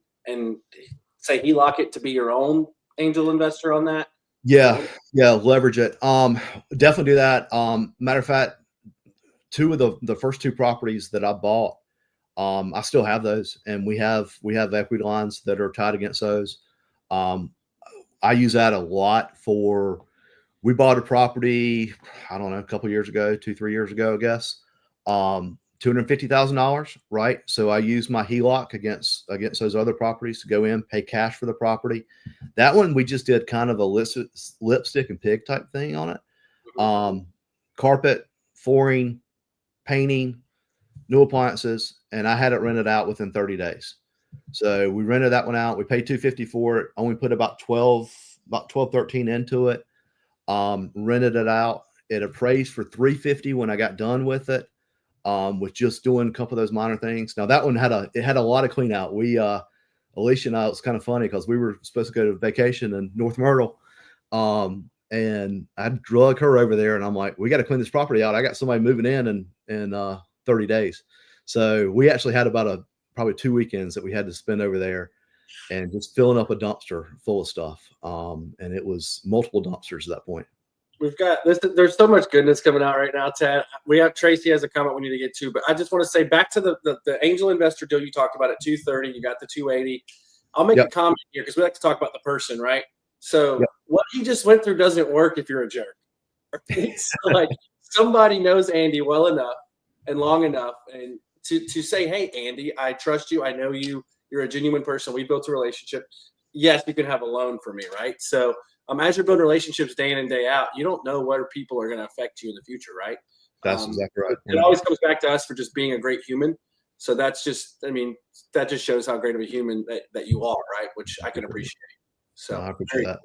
say HELOC it to be your own angel investor on that? Yeah, leverage it. Definitely do that. Matter of fact, two of the first two properties that I bought, I still have those, and we have equity lines that are tied against those. I use that a lot for. We bought a property, I don't know, a couple of years ago, 2-3 years ago, I guess. $250,000, right? So I use my HELOC against those other properties to go in, pay cash for the property. That one we just did kind of a lipstick and pig type thing on it. Carpet, flooring, painting, new appliances, and I had it rented out within 30 days. So we rented that one out. We paid $250 for it. Only put about 13 into it. Rented it out. It appraised for $350 when I got done with it. With just doing a couple of those minor things. Now that one had a lot of clean out. We Alicia and I, it was kind of funny because we were supposed to go to vacation in North Myrtle. And I drug her over there, and I'm like, we got to clean this property out. I got somebody moving in 30 days. So we actually had about probably 2 weekends that we had to spend over there and just filling up a dumpster full of stuff. And it was multiple dumpsters at that point. We've got this. There's so much goodness coming out right now, Tad. We have Tracy has a comment we need to get to, but I just want to say back to the angel investor deal you talked about at 230. You got the 280. I'll make a comment here because we like to talk about the person, right? So what he just went through doesn't work if you're a jerk. Right? So like somebody knows Andy well enough and long enough, and to say, hey, Andy, I trust you. I know you. You're a genuine person. We built a relationship. Yes, you can have a loan for me, right? So. As you're building relationships day in and day out, you don't know where people are going to affect you in the future, right? That's exactly right. It always comes back to us for just being a great human. So that's just, that just shows how great of a human that you are, right? Which I can appreciate. So I appreciate that.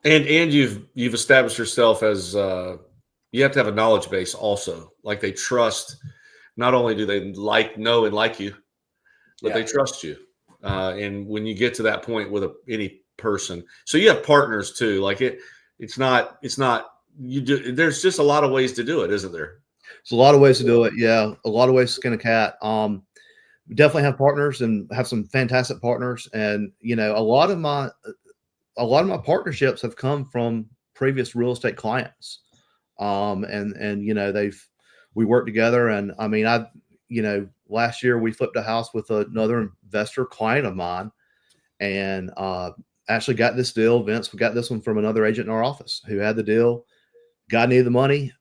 And you've established yourself as you have to have a knowledge base also. Like they trust. Not only do they know and like you, but they trust you. And when you get to that point with any person, so you have partners too. Like it's not you do. There's just a lot of ways to do it, isn't there? There's a lot of ways to do it. Yeah, a lot of ways to skin a cat. We definitely have partners and have some fantastic partners. And a lot of my partnerships have come from previous real estate clients. We worked together. And last year we flipped a house with another investor client of mine, and actually got this deal. Vince, we got this one from another agent in our office who had the deal. Guy needed the money.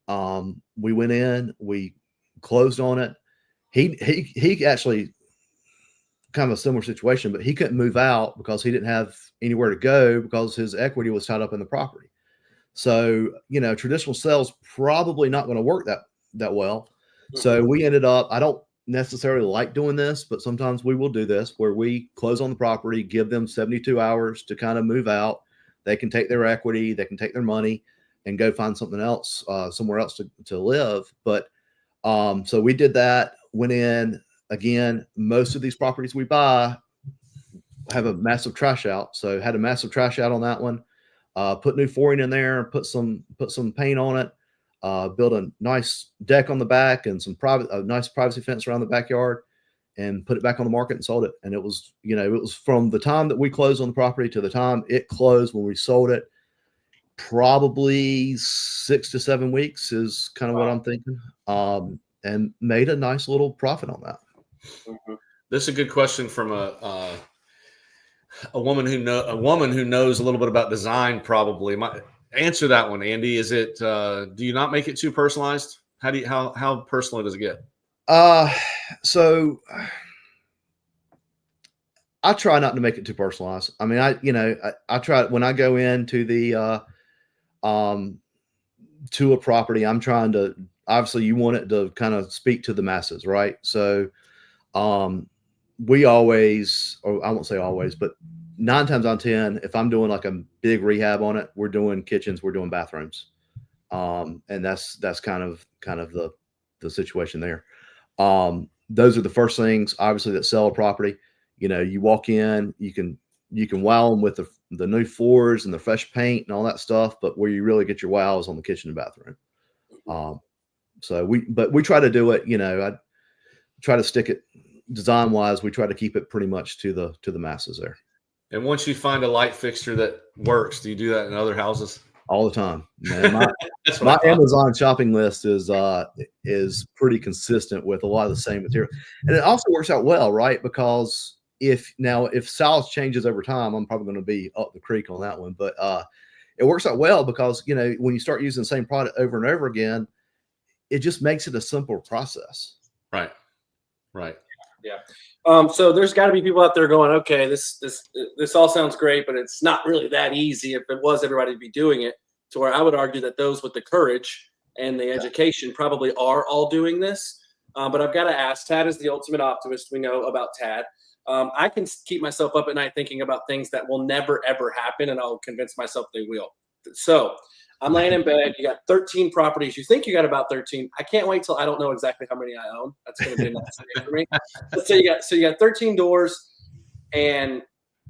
We went in, we closed on it. He actually kind of a similar situation, but he couldn't move out because he didn't have anywhere to go because his equity was tied up in the property. So, traditional sales probably not going to work that well. So we ended up, necessarily like doing this, but sometimes we will do this where we close on the property, give them 72 hours to kind of move out. They can take their equity, they can take their money and go find something else, somewhere else to live. But so we did that, went in. Again, most of these properties we buy have a massive trash out. So had a massive trash out on that one. Put new flooring in there, put some paint on it, built a nice deck on the back and a nice privacy fence around the backyard, and put it back on the market and sold it. And it was, it was from the time that we closed on the property to the time it closed when we sold it, probably 6 to 7 weeks is kind of what I'm thinking. And made a nice little profit on that. This is a good question from a woman who knows a little bit about design. Probably answer that one, Andy. Is it? Do you not make it too personalized? How personal does it get? So I try not to make it too personalized. I mean, I try when I go into the to a property, I'm trying to, obviously you want it to kind of speak to the masses, right? So we always, or I won't say always, but 9 times out of 10, if I'm doing like a big rehab on it, we're doing kitchens, we're doing bathrooms. And that's kind of the situation there. Those are the first things, obviously, that sell a property. You walk in, you can wow them with the new floors and the fresh paint and all that stuff, but where you really get your wow is on the kitchen and bathroom. So we try to do it, I try to stick it design wise. We try to keep it pretty much to the masses there. And once you find a light fixture that works, do you do that in other houses? All the time, man. My Amazon shopping list is pretty consistent with a lot of the same material, and it also works out well, right? Because if styles changes over time, I'm probably going to be up the creek on that one, but it works out well because when you start using the same product over and over again, it just makes it a simpler process. Right. Yeah. So there's got to be people out there going, okay, this all sounds great, but it's not really that easy. If it was, everybody would be doing it. To where I would argue that those with the courage and the education probably are all doing this. But I've got to ask, Tad is the ultimate optimist. We know about Tad. I can keep myself up at night thinking about things that will never, ever happen, and I'll convince myself they will. So I'm laying in bed. You got 13 properties. You think you got about 13. I can't wait till I don't know exactly how many I own. That's going to be enough for me. Let's say you got 13 doors, and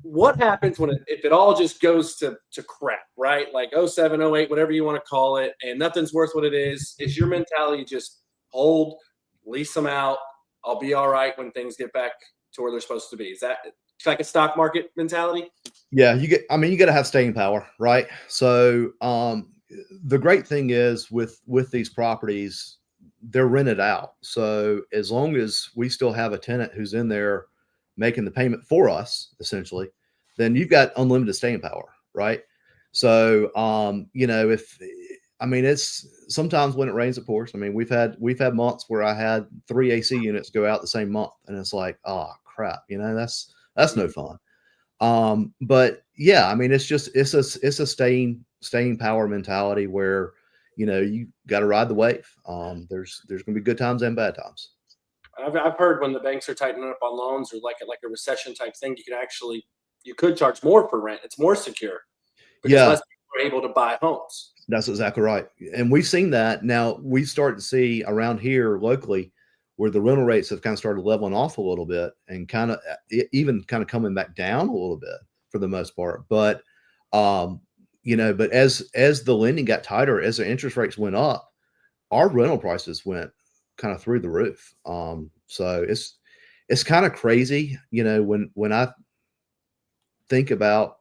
what happens if it all just goes to crap, right? Like 07, 08, whatever you want to call it, and nothing's worth what it is your mentality just hold, lease them out, I'll be all right when things get back to where they're supposed to be? Is that like a stock market mentality? Yeah, you got to have staying power, right? So the great thing is with these properties, they're rented out. So as long as we still have a tenant who's in there making the payment for us, essentially, then you've got unlimited staying power, right? So it's sometimes when it rains, of course. I mean, we've had months where I had 3 AC units go out the same month, and it's like, oh crap, that's no fun. But yeah, I mean, it's a staying power mentality where you got to ride the wave. There's gonna be good times and bad times. I've heard when the banks are tightening up on loans or like a recession type thing, you could charge more for rent. It's more secure because less people are able to buy homes. That's exactly right. And we've seen that. Now we start to see around here locally where the rental rates have kind of started leveling off a little bit and kind of even kind of coming back down a little bit for the most part. But, but as the lending got tighter, as the interest rates went up, our rental prices went kind of through the roof. So it's kind of crazy, when I think about,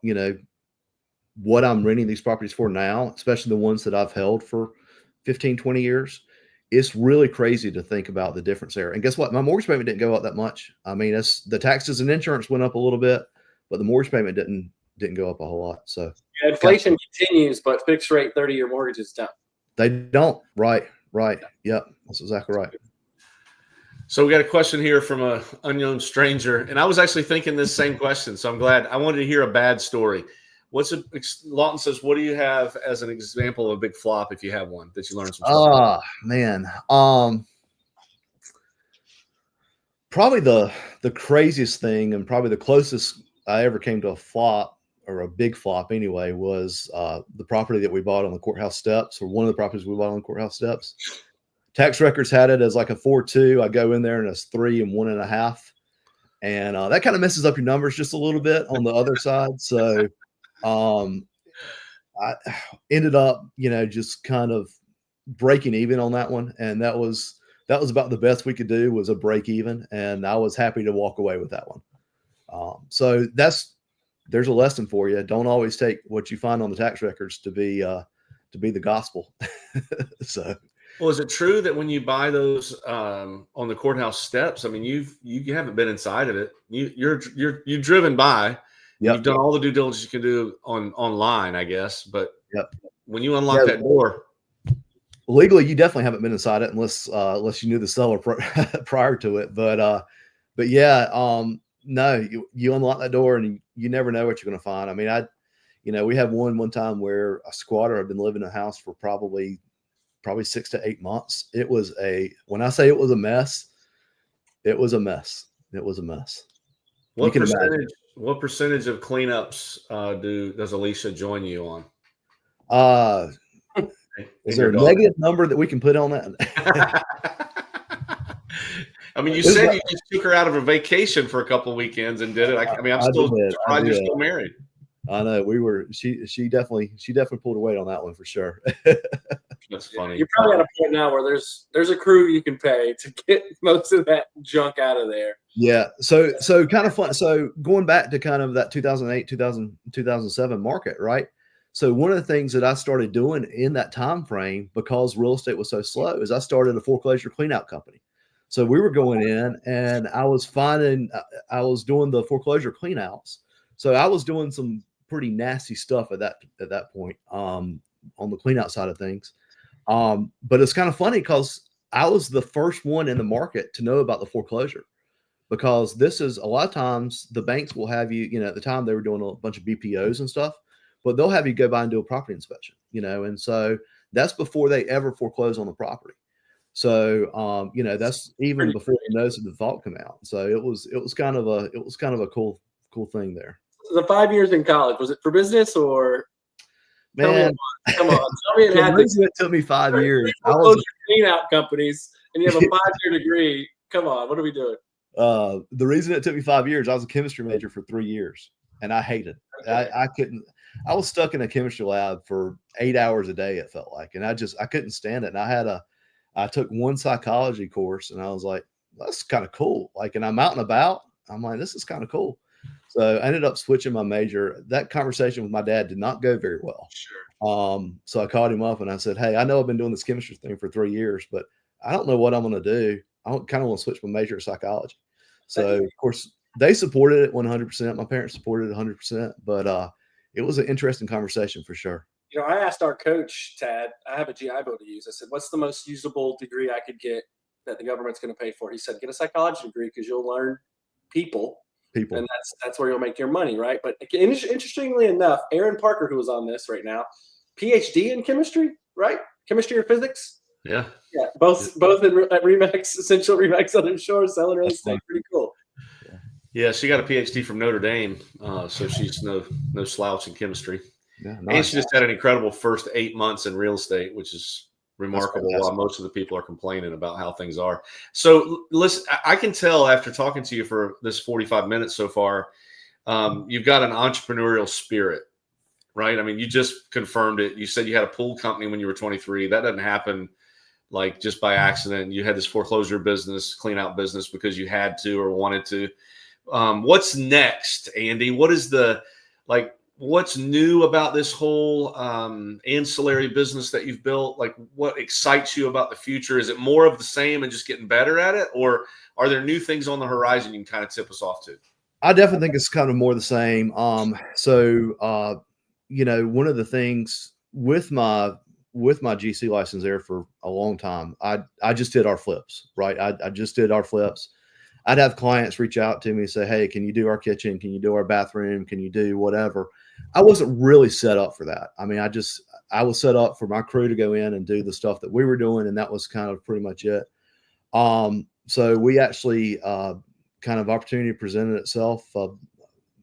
what I'm renting these properties for now, especially the ones that I've held for 15, 20 years, it's really crazy to think about the difference there. And guess what? My mortgage payment didn't go up that much. I mean, the taxes and insurance went up a little bit, but the mortgage payment didn't go up a whole lot. So inflation continues, but fixed rate 30-year mortgages don't. They don't. Right. Yep. That's exactly right. So we got a question here from an unknown stranger, and I was actually thinking this same question. So I'm glad. I wanted to hear a bad story. Lawton says, what do you have as an example of a big flop, if you have one, that you learned some stuff? Man. Probably the craziest thing, and probably the closest I ever came to a flop, or a big flop anyway, was the property that we bought on the courthouse steps, or one of the properties we bought on the courthouse steps. Tax records had it as like a 4.2. I go in there and it's 3 and 1.5. And that kind of messes up your numbers just a little bit on the other side. So I ended up, just kind of breaking even on that one. And that was about the best we could do, was a break even. And I was happy to walk away with that one. So there's a lesson for you. Don't always take what you find on the tax records to be the gospel. So. Well, is it true that when you buy those on the courthouse steps, I mean, you haven't been inside of it. You've driven by. Yep. You've done all the due diligence you can do online, I guess. But when you unlock that door, legally, you definitely haven't been inside it unless you knew the seller prior to it. But yeah, no, you unlock that door and you never know what you're going to find. I mean, we had one time where a squatter had been living in a house for probably 6 to 8 months. When I say it was a mess, it was a mess. It was a mess. What percentage of cleanups does Alicia join you on? Is there a negative number that we can put on that? I mean, you said you just took her out of her vacation for a couple of weekends and did it. I'm still surprised you're still married. I know she definitely pulled a weight on that one for sure. That's funny. You're probably at a point now where there's a crew you can pay to get most of that junk out of there. Yeah. So kind of fun. So going back to kind of that 2008, 2007 market, right? So one of the things that I started doing in that time frame, because real estate was so slow, is I started a foreclosure cleanout company. So we were going in and I was doing the foreclosure cleanouts. So I was doing some pretty nasty stuff at that point on the cleanout side of things. But it's kind of funny because I was the first one in the market to know about the foreclosure, because this is a lot of times the banks will have you, at the time they were doing a bunch of BPOs and stuff, but they'll have you go by and do a property inspection, and so that's before they ever foreclose on the property. So, that's even before the notice of default come out. So it was kind of a cool thing there. The 5 years in college, was it for business or? Man, come on. Tell me it took me 5 years. I was cleanout companies, and you have a 5-year degree. Come on, what are we doing? The reason it took me 5 years, I was a chemistry major for 3 years, and I hated it. Okay. I was stuck in a chemistry lab for 8 hours a day, it felt like, and I couldn't stand it. And I took one psychology course, and I was like, that's kind of cool. Like, and I'm out and about. I'm like, this is kind of cool. So I ended up switching my major. That conversation with my dad did not go very well. Sure. So I called him up and I said, hey, I know I've been doing this chemistry thing for 3 years, but I don't know what I'm going to do. I kind of want to switch my major to psychology. So of course they supported it 100%. My parents supported it 100%, but it was an interesting conversation for sure. I asked our coach, Tad, I have a GI Bill to use. I said, what's the most usable degree I could get that the government's going to pay for? He said, get a psychology degree because you'll learn people. And that's where you'll make your money, right? But interestingly enough, Aaron Parker, who is on this right now, PhD in chemistry, right? Chemistry or physics? Yeah. Both at Remax, Central Remax Southern Shore, selling real estate. Pretty cool. Yeah, she got a PhD from Notre Dame, so she's no slouch in chemistry. Yeah, nice. And she just had an incredible first 8 months in real estate, which is remarkable, while most of the people are complaining about how things are. So listen, I can tell after talking to you for this 45 minutes so far, you've got an entrepreneurial spirit, right? I mean, you just confirmed it. You said you had a pool company when you were 23. That doesn't happen like just by accident. You had this foreclosure business, clean out business because you had to or wanted to. What's next, Andy? What's new about this whole ancillary business that you've built? Like, what excites you about the future? Is it more of the same and just getting better at it? Or are there new things on the horizon you can kind of tip us off to? I definitely think it's kind of more the same. One of the things with my GC license there for a long time, I just did our flips, right? I just did our flips. I'd have clients reach out to me and say, hey, can you do our kitchen? Can you do our bathroom? Can you do whatever? I wasn't really set up for that. I mean, I was set up for my crew to go in and do the stuff that we were doing. And that was kind of pretty much it. So we actually kind of opportunity presented itself a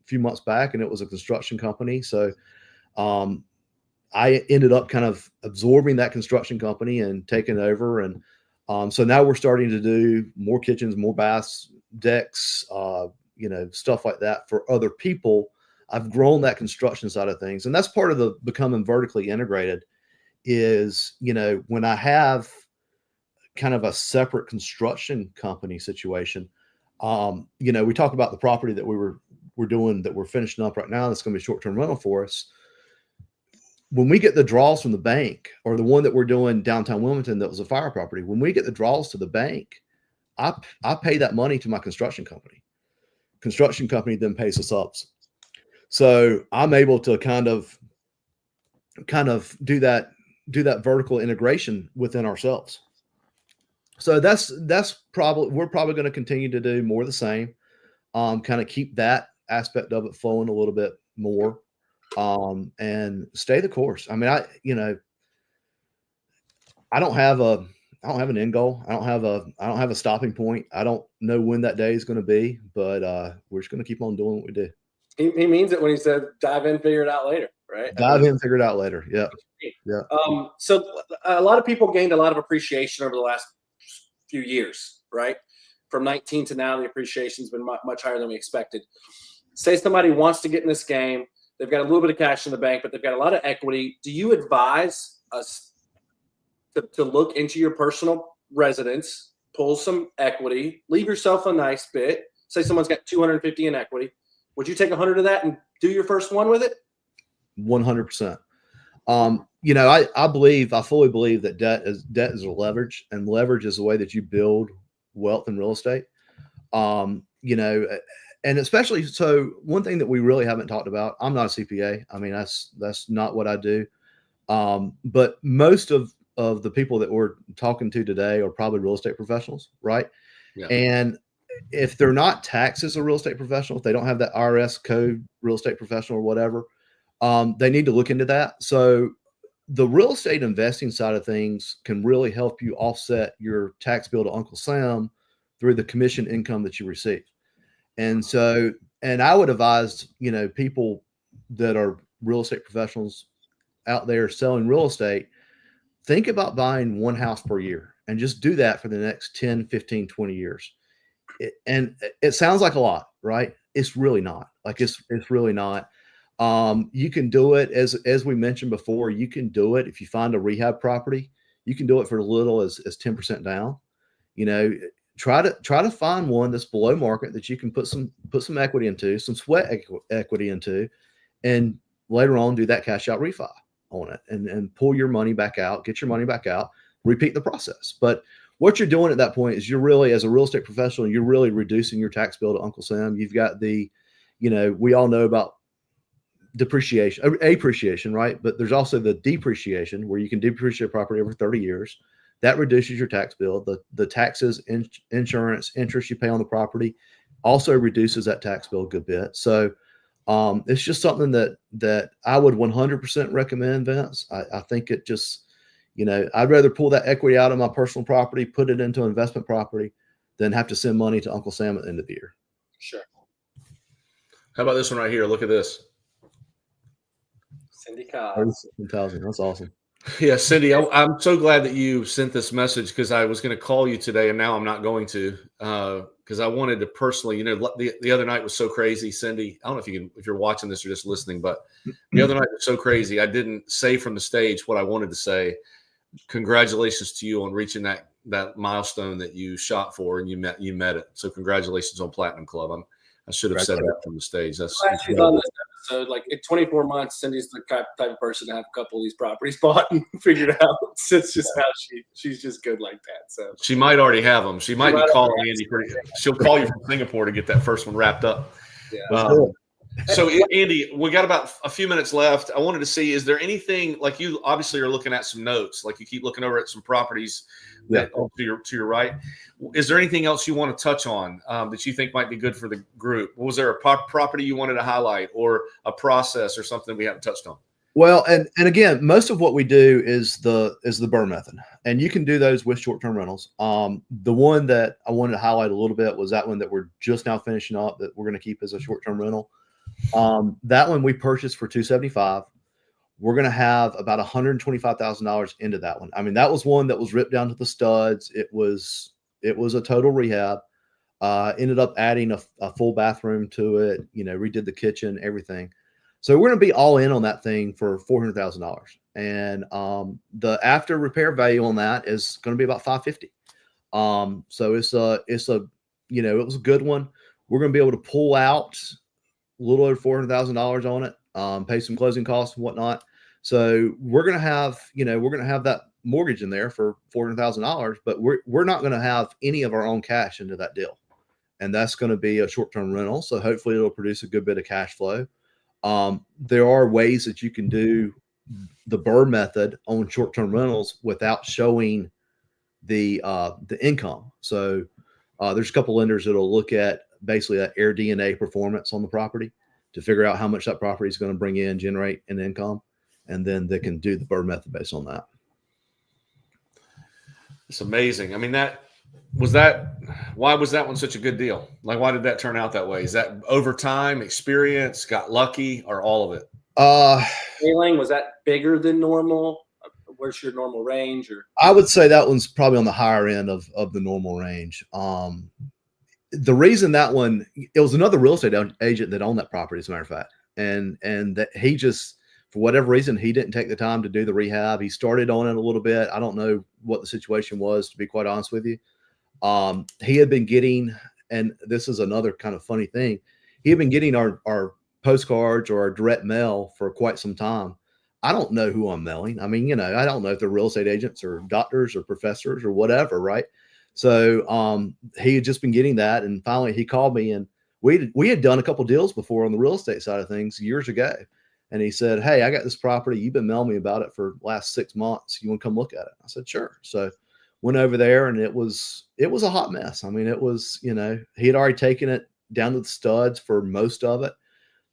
few months back, and it was a construction company. So I ended up kind of absorbing that construction company and taking over. And so now we're starting to do more kitchens, more baths, decks, stuff like that for other people. I've grown that construction side of things. And that's part of the becoming vertically integrated is, when I have kind of a separate construction company situation, we talk about the property that we're doing, that we're finishing up right now. That's going to be short-term rental for us. When we get the draws from the bank, or the one that we're doing downtown Wilmington, that was a fire property, when we get the draws to the bank, I pay that money to my construction company. Construction company then pays the subs. So I'm able to kind of do that vertical integration within ourselves. So we're probably going to continue to do more of the same, kind of keep that aspect of it flowing a little bit more, and stay the course. I mean, I don't have an end goal. I don't have a stopping point. I don't know when that day is going to be, but we're just going to keep on doing what we do. He means it when he said, dive in, figure it out later, right? Dive in, figure it out later. Yeah. Yeah. So a lot of people gained a lot of appreciation over the last few years, right? From 19 to now, the appreciation's been much higher than we expected. Say somebody wants to get in this game. They've got a little bit of cash in the bank, but they've got a lot of equity. Do you advise us to look into your personal residence, pull some equity, leave yourself a nice bit? Say someone's got 250 in equity. Would you take 100 of that and do your first one with it? 100%. I fully believe that debt is a leverage, and leverage is the way that you build wealth in real estate. And especially, so one thing that we really haven't talked about, I'm not a CPA. I mean, that's not what I do. But most of the people that we're talking to today are probably real estate professionals, right? Yeah. And if they're not taxed as a real estate professional, if they don't have that IRS code real estate professional or whatever, they need to look into that. So the real estate investing side of things can really help you offset your tax bill to Uncle Sam through the commission income that you receive. And so, and I would advise, people that are real estate professionals out there selling real estate, think about buying one house per year and just do that for the next 10, 15, 20 years. And it sounds like a lot, right? It's really not. It's really not. You can do it as we mentioned before. You can do it if you find a rehab property. You can do it for as little as 10% down. Try to find one that's below market that you can put some equity into, some sweat equity into, and later on do that cash out refi on it and pull your money back out, get your money back out, repeat the process. But what you're doing at that point is you're really, as a real estate professional, you're really reducing your tax bill to Uncle Sam. You've got we all know about appreciation, right? But there's also the depreciation, where you can depreciate property over 30 years. That reduces your tax bill. The taxes, insurance, interest you pay on the property also reduces that tax bill a good bit. So it's just something that I would 100% recommend, Vince. I think it just, I'd rather pull that equity out of my personal property, put it into investment property, than have to send money to Uncle Sam at the end of the year. Sure. How about this one right here? Look at this. Cindy Cobb. That's awesome. Yeah, Cindy, I'm so glad that you sent this message, because I was going to call you today, and now I'm not going to, because I wanted to personally, the other night was so crazy, Cindy. I don't know if you're watching this or just listening, but the other night was so crazy. I didn't say from the stage what I wanted to say. Congratulations to you on reaching that milestone that you shot for, and you met it. So congratulations on Platinum Club. I should have said that from the stage. That's she's on this episode. Like in 24 months, Cindy's the type of person to have a couple of these properties bought and figured out. It's just how she's just good like that. So she might already have them. She might be calling Andy. She'll call you from Singapore to get that first one wrapped up. Yeah. So Andy, we got about a few minutes left. I wanted to see, is there anything, like, you obviously are looking at some notes, like you keep looking over at some properties that to your right. Is there anything else you want to touch on that you think might be good for the group? Was there a property you wanted to highlight, or a process or something we haven't touched on? Well, and again, most of what we do is the burn method, and you can do those with short-term rentals. The one that I wanted to highlight a little bit was that one that we're just now finishing up that we're going to keep as a short-term rental. That one we purchased for $275. We're going to have about $125,000 into that one. I mean, that was one that was ripped down to the studs. It was a total rehab. Ended up adding a full bathroom to it. You know, redid the kitchen, everything. So we're going to be all in on that thing for $400,000, and the after repair value on that is going to be about $550. So it's a it was a good one. We're going to be able to pull out a little over $400,000 on it, pay some closing costs and whatnot. So we're going to have that mortgage in there for $400,000, but we're not going to have any of our own cash into that deal, and that's going to be a short-term rental. So hopefully it'll produce a good bit of cash flow. There are ways that you can do the BRRRR method on short-term rentals without showing the income. So there's a couple lenders that'll look at basically that air DNA performance on the property to figure out how much that property is going to bring in, generate an income, and then they can do the BRRRR method based on that. It's amazing. I mean, why was that one such a good deal? Like, why did that turn out that way? Is that over time, experience, got lucky, or all of it? Scaling, was that bigger than normal? Where's your normal range? Or I would say that one's probably on the higher end of the normal range. The reason that one, it was another real estate agent that owned that property, as a matter of fact, and that he just, for whatever reason, he didn't take the time to do the rehab. He started on it a little bit. I don't know what the situation was, to be quite honest with you. He had been getting, and this is another kind of funny thing, he had been getting our postcards or our direct mail for quite some time. I don't know who I'm mailing. I mean, I don't know if they're real estate agents or doctors or professors or whatever, right? So he had just been getting that, and finally he called me, and we had done a couple deals before on the real estate side of things years ago. And he said, "Hey, I got this property. You've been mailing me about it for the last 6 months. You want to come look at it?" I said, "Sure." So went over there, and it was a hot mess. I mean, it was, he had already taken it down to the studs for most of it.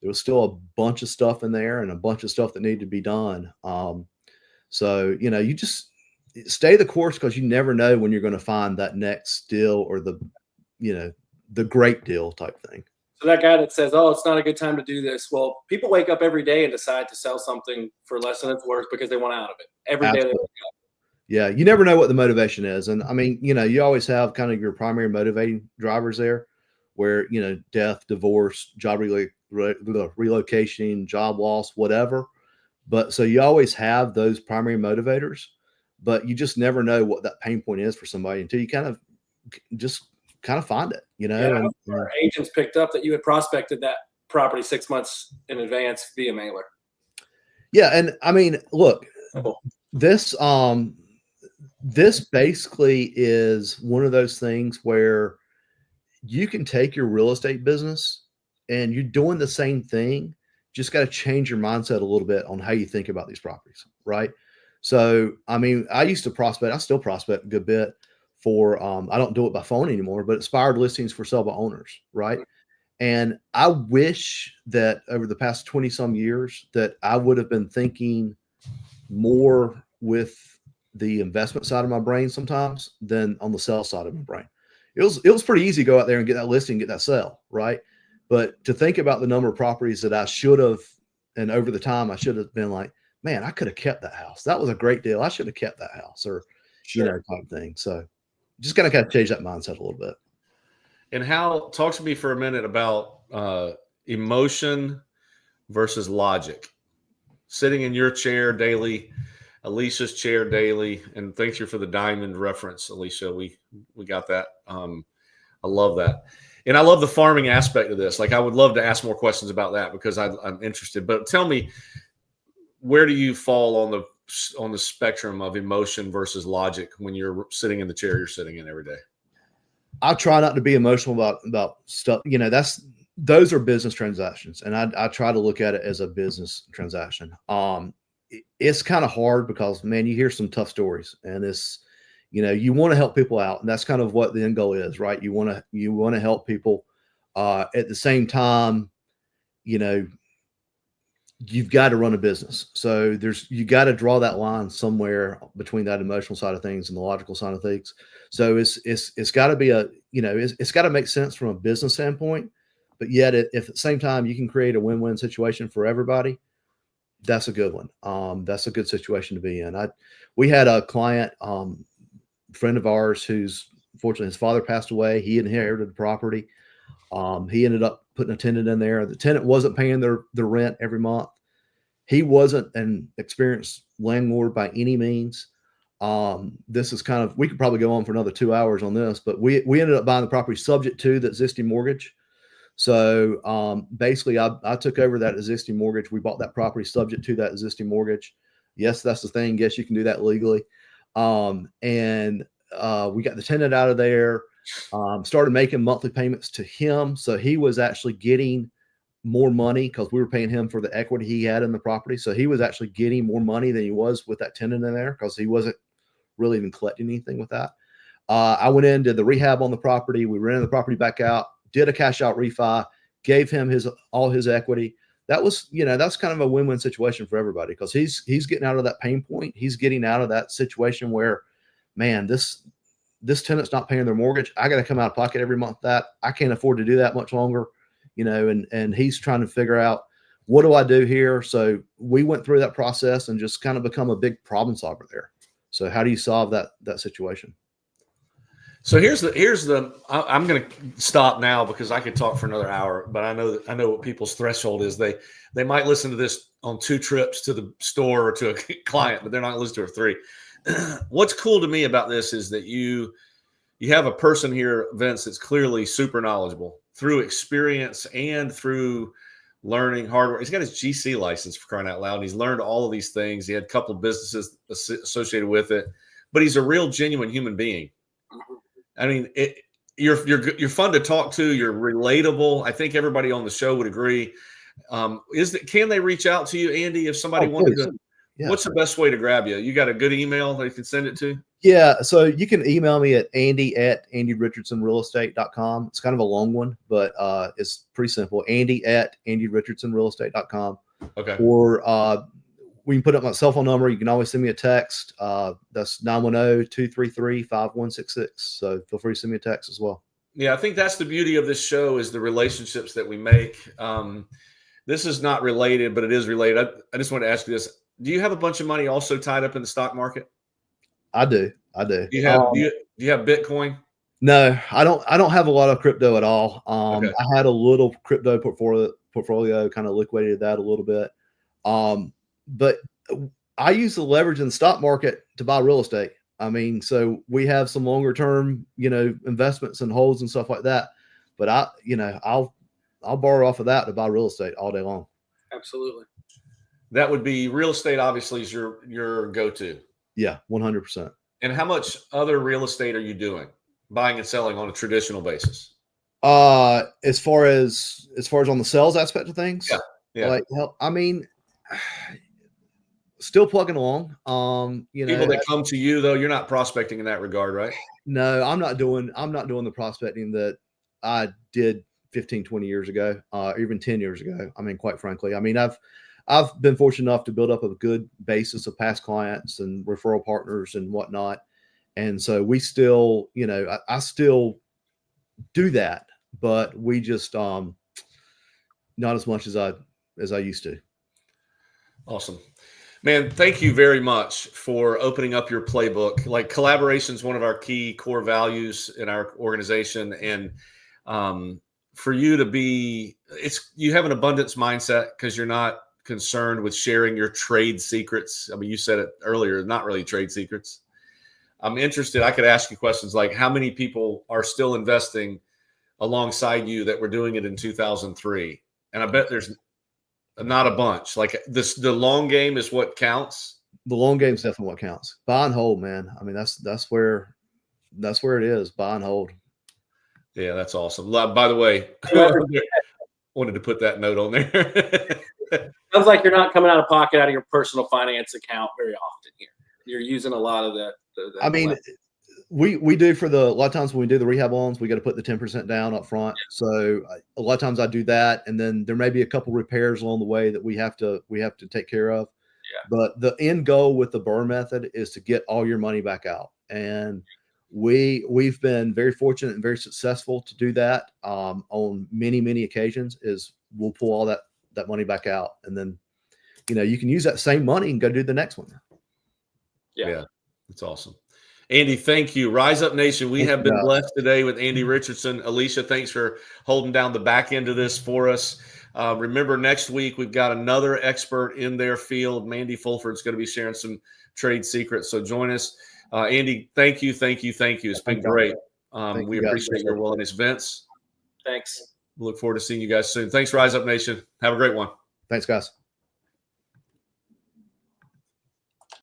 There was still a bunch of stuff in there and a bunch of stuff that needed to be done. So, you just stay the course, because you never know when you're going to find that next deal or the great deal type thing. so that guy that says, "Oh, it's not a good time to do this." Well, people wake up every day and decide to sell something for less than it's worth because they want out of it. Every day they wake up. Yeah, you never know what the motivation is. And I mean, you always have kind of your primary motivating drivers there, where, death, divorce, job relocation, job loss, whatever. But so you always have those primary motivators, but you just never know what that pain point is for somebody until you kind of find it, Yeah, our agents picked up that you had prospected that property 6 months in advance via mailer. Yeah. And I mean, look, this basically is one of those things where you can take your real estate business and you're doing the same thing. Just got to change your mindset a little bit on how you think about these properties, right? So, I mean, I used to prospect. I still prospect a good bit for, I don't do it by phone anymore, but expired listings for sale by owners, right? And I wish that over the past 20 some years that I would have been thinking more with the investment side of my brain sometimes than on the sell side of my brain. It was pretty easy to go out there and get that listing, get that sell, right? But to think about the number of properties that I should have, and over the time I should have been like, man, I could have kept that house. That was a great deal. I should have kept that house, or type of thing. So just gotta kind of change that mindset a little bit. And talk to me for a minute about emotion versus logic. Sitting in your chair daily, Alicia's chair daily, and thank you for the diamond reference, Alicia. We got that. I love that. And I love the farming aspect of this. Like, I would love to ask more questions about that because I'm interested. But tell me, where do you fall on the spectrum of emotion versus logic when you're sitting in the chair you're sitting in every day? I try not to be emotional about stuff. Those are business transactions, and I try to look at it as a business transaction. It's kind of hard because, man, you hear some tough stories, and it's, you want to help people out, and that's kind of what the end goal is, right? You want to help people. At the same time, you've got to run a business. So you got to draw that line somewhere between that emotional side of things and the logical side of things. So it's got to be it's got to make sense from a business standpoint, but yet if at the same time you can create a win-win situation for everybody, that's a good one. That's a good situation to be in. We had a client, friend of ours, who's fortunately his father passed away. He inherited the property. He ended up putting a tenant in there. The tenant wasn't paying their rent every month. He wasn't an experienced landlord by any means. This is kind of, we could probably go on for another 2 hours on this, but we ended up buying the property subject to the existing mortgage. So basically I took over that existing mortgage. We bought that property subject to that existing mortgage. Yes, that's the thing. Yes, you can do that legally. And we got the tenant out of there, started making monthly payments to him. So he was actually getting more money because we were paying him for the equity he had in the property. So he was actually getting more money than he was with that tenant in there because he wasn't really even collecting anything with that. I went in, did the rehab on the property. We rented the property back out, did a cash out refi, gave him all his equity. That was, that's kind of a win-win situation for everybody because he's getting out of that pain point. He's getting out of that situation where, man, this tenant's not paying their mortgage. I got to come out of pocket every month. That I can't afford to do that much longer, and he's trying to figure out, what do I do here? So we went through that process and just kind of become a big problem solver there. So how do you solve that situation? So I'm going to stop now because I could talk for another hour, but I know what people's threshold is. They might listen to this on 2 trips to the store or to a client, but they're not listening to 3. What's cool to me about this is that you have a person here, Vince, that's clearly super knowledgeable through experience and through learning hardware. He's got his GC license, for crying out loud. And he's learned all of these things. He had a couple of businesses associated with it, but he's a real genuine human being. I mean, you're fun to talk to. You're relatable. I think everybody on the show would agree. Can they reach out to you, Andy, if somebody wanted to? Yeah. What's the best way to grab you? You got a good email that you can send it to? Yeah. So you can email me at andy@andyrichardsonrealestate.com. It's kind of a long one, but it's pretty simple. andy@andyrichardsonrealestate.com. Okay. Or we can put up my cell phone number. You can always send me a text. That's 910-233-5166. So feel free to send me a text as well. Yeah, I think that's the beauty of this show is the relationships that we make. This is not related, but it is related. I just want to ask you this. Do you have a bunch of money also tied up in the stock market? I do. Do you have Bitcoin? No, I don't have a lot of crypto at all. Okay. I had a little crypto portfolio, kind of liquidated that a little bit. But I use the leverage in the stock market to buy real estate. I mean, so we have some longer term, investments and holds and stuff like that. But I'll borrow off of that to buy real estate all day long. Absolutely. That would be real estate, obviously, is your go-to. Yeah, 100%. And how much other real estate are you doing, buying and selling on a traditional basis? As far as on the sales aspect of things, yeah. I mean, still plugging along. People that come to you though, you're not prospecting in that regard, right? No, I'm not doing the prospecting that I did 15, 20 years ago, even 10 years ago. I mean, quite frankly, I mean, I've been fortunate enough to build up a good basis of past clients and referral partners and whatnot. And so we still, I still do that, but we just, not as much as I used to. Awesome, man. Thank you very much for opening up your playbook. Like, collaboration is one of our key core values in our organization. And, for you to you have an abundance mindset because you're not concerned with sharing your trade secrets. I mean, you said it earlier, not really trade secrets. I'm interested. I could ask you questions like, how many people are still investing alongside you that were doing it in 2003? And I bet there's not a bunch. Like the long game is what counts. The long game is definitely what counts. Buy and hold, man. I mean, that's where it is. Buy and hold. Yeah, that's awesome. By the way, wanted to put that note on there. Sounds like you're not coming out of pocket out of your personal finance account very often here. You're using a lot of that. I mean, we do for a lot of times when we do the rehab loans, we got to put the 10% down up front. So a lot of times I do that, and then there may be a couple repairs along the way that we have to take care of. Yeah. But the end goal with the BRRRR method is to get all your money back out, and we've been very fortunate and very successful to do that on many occasions. Is we'll pull all that money back out, and then you can use that same money and go do the next one. Yeah, that's awesome. Andy, thank you. Rise Up Nation, we have been blessed today with Andy Richardson. Alicia, thanks for holding down the back end of this for us. Remember, next week we've got another expert in their field. Mandy Fulford's going to be sharing some trade secrets. So join us. Andy, thank you. It's been great. We appreciate your willingness. Vince, thanks. We look forward to seeing you guys soon. Thanks, Rise Up Nation. Have a great one. Thanks, guys.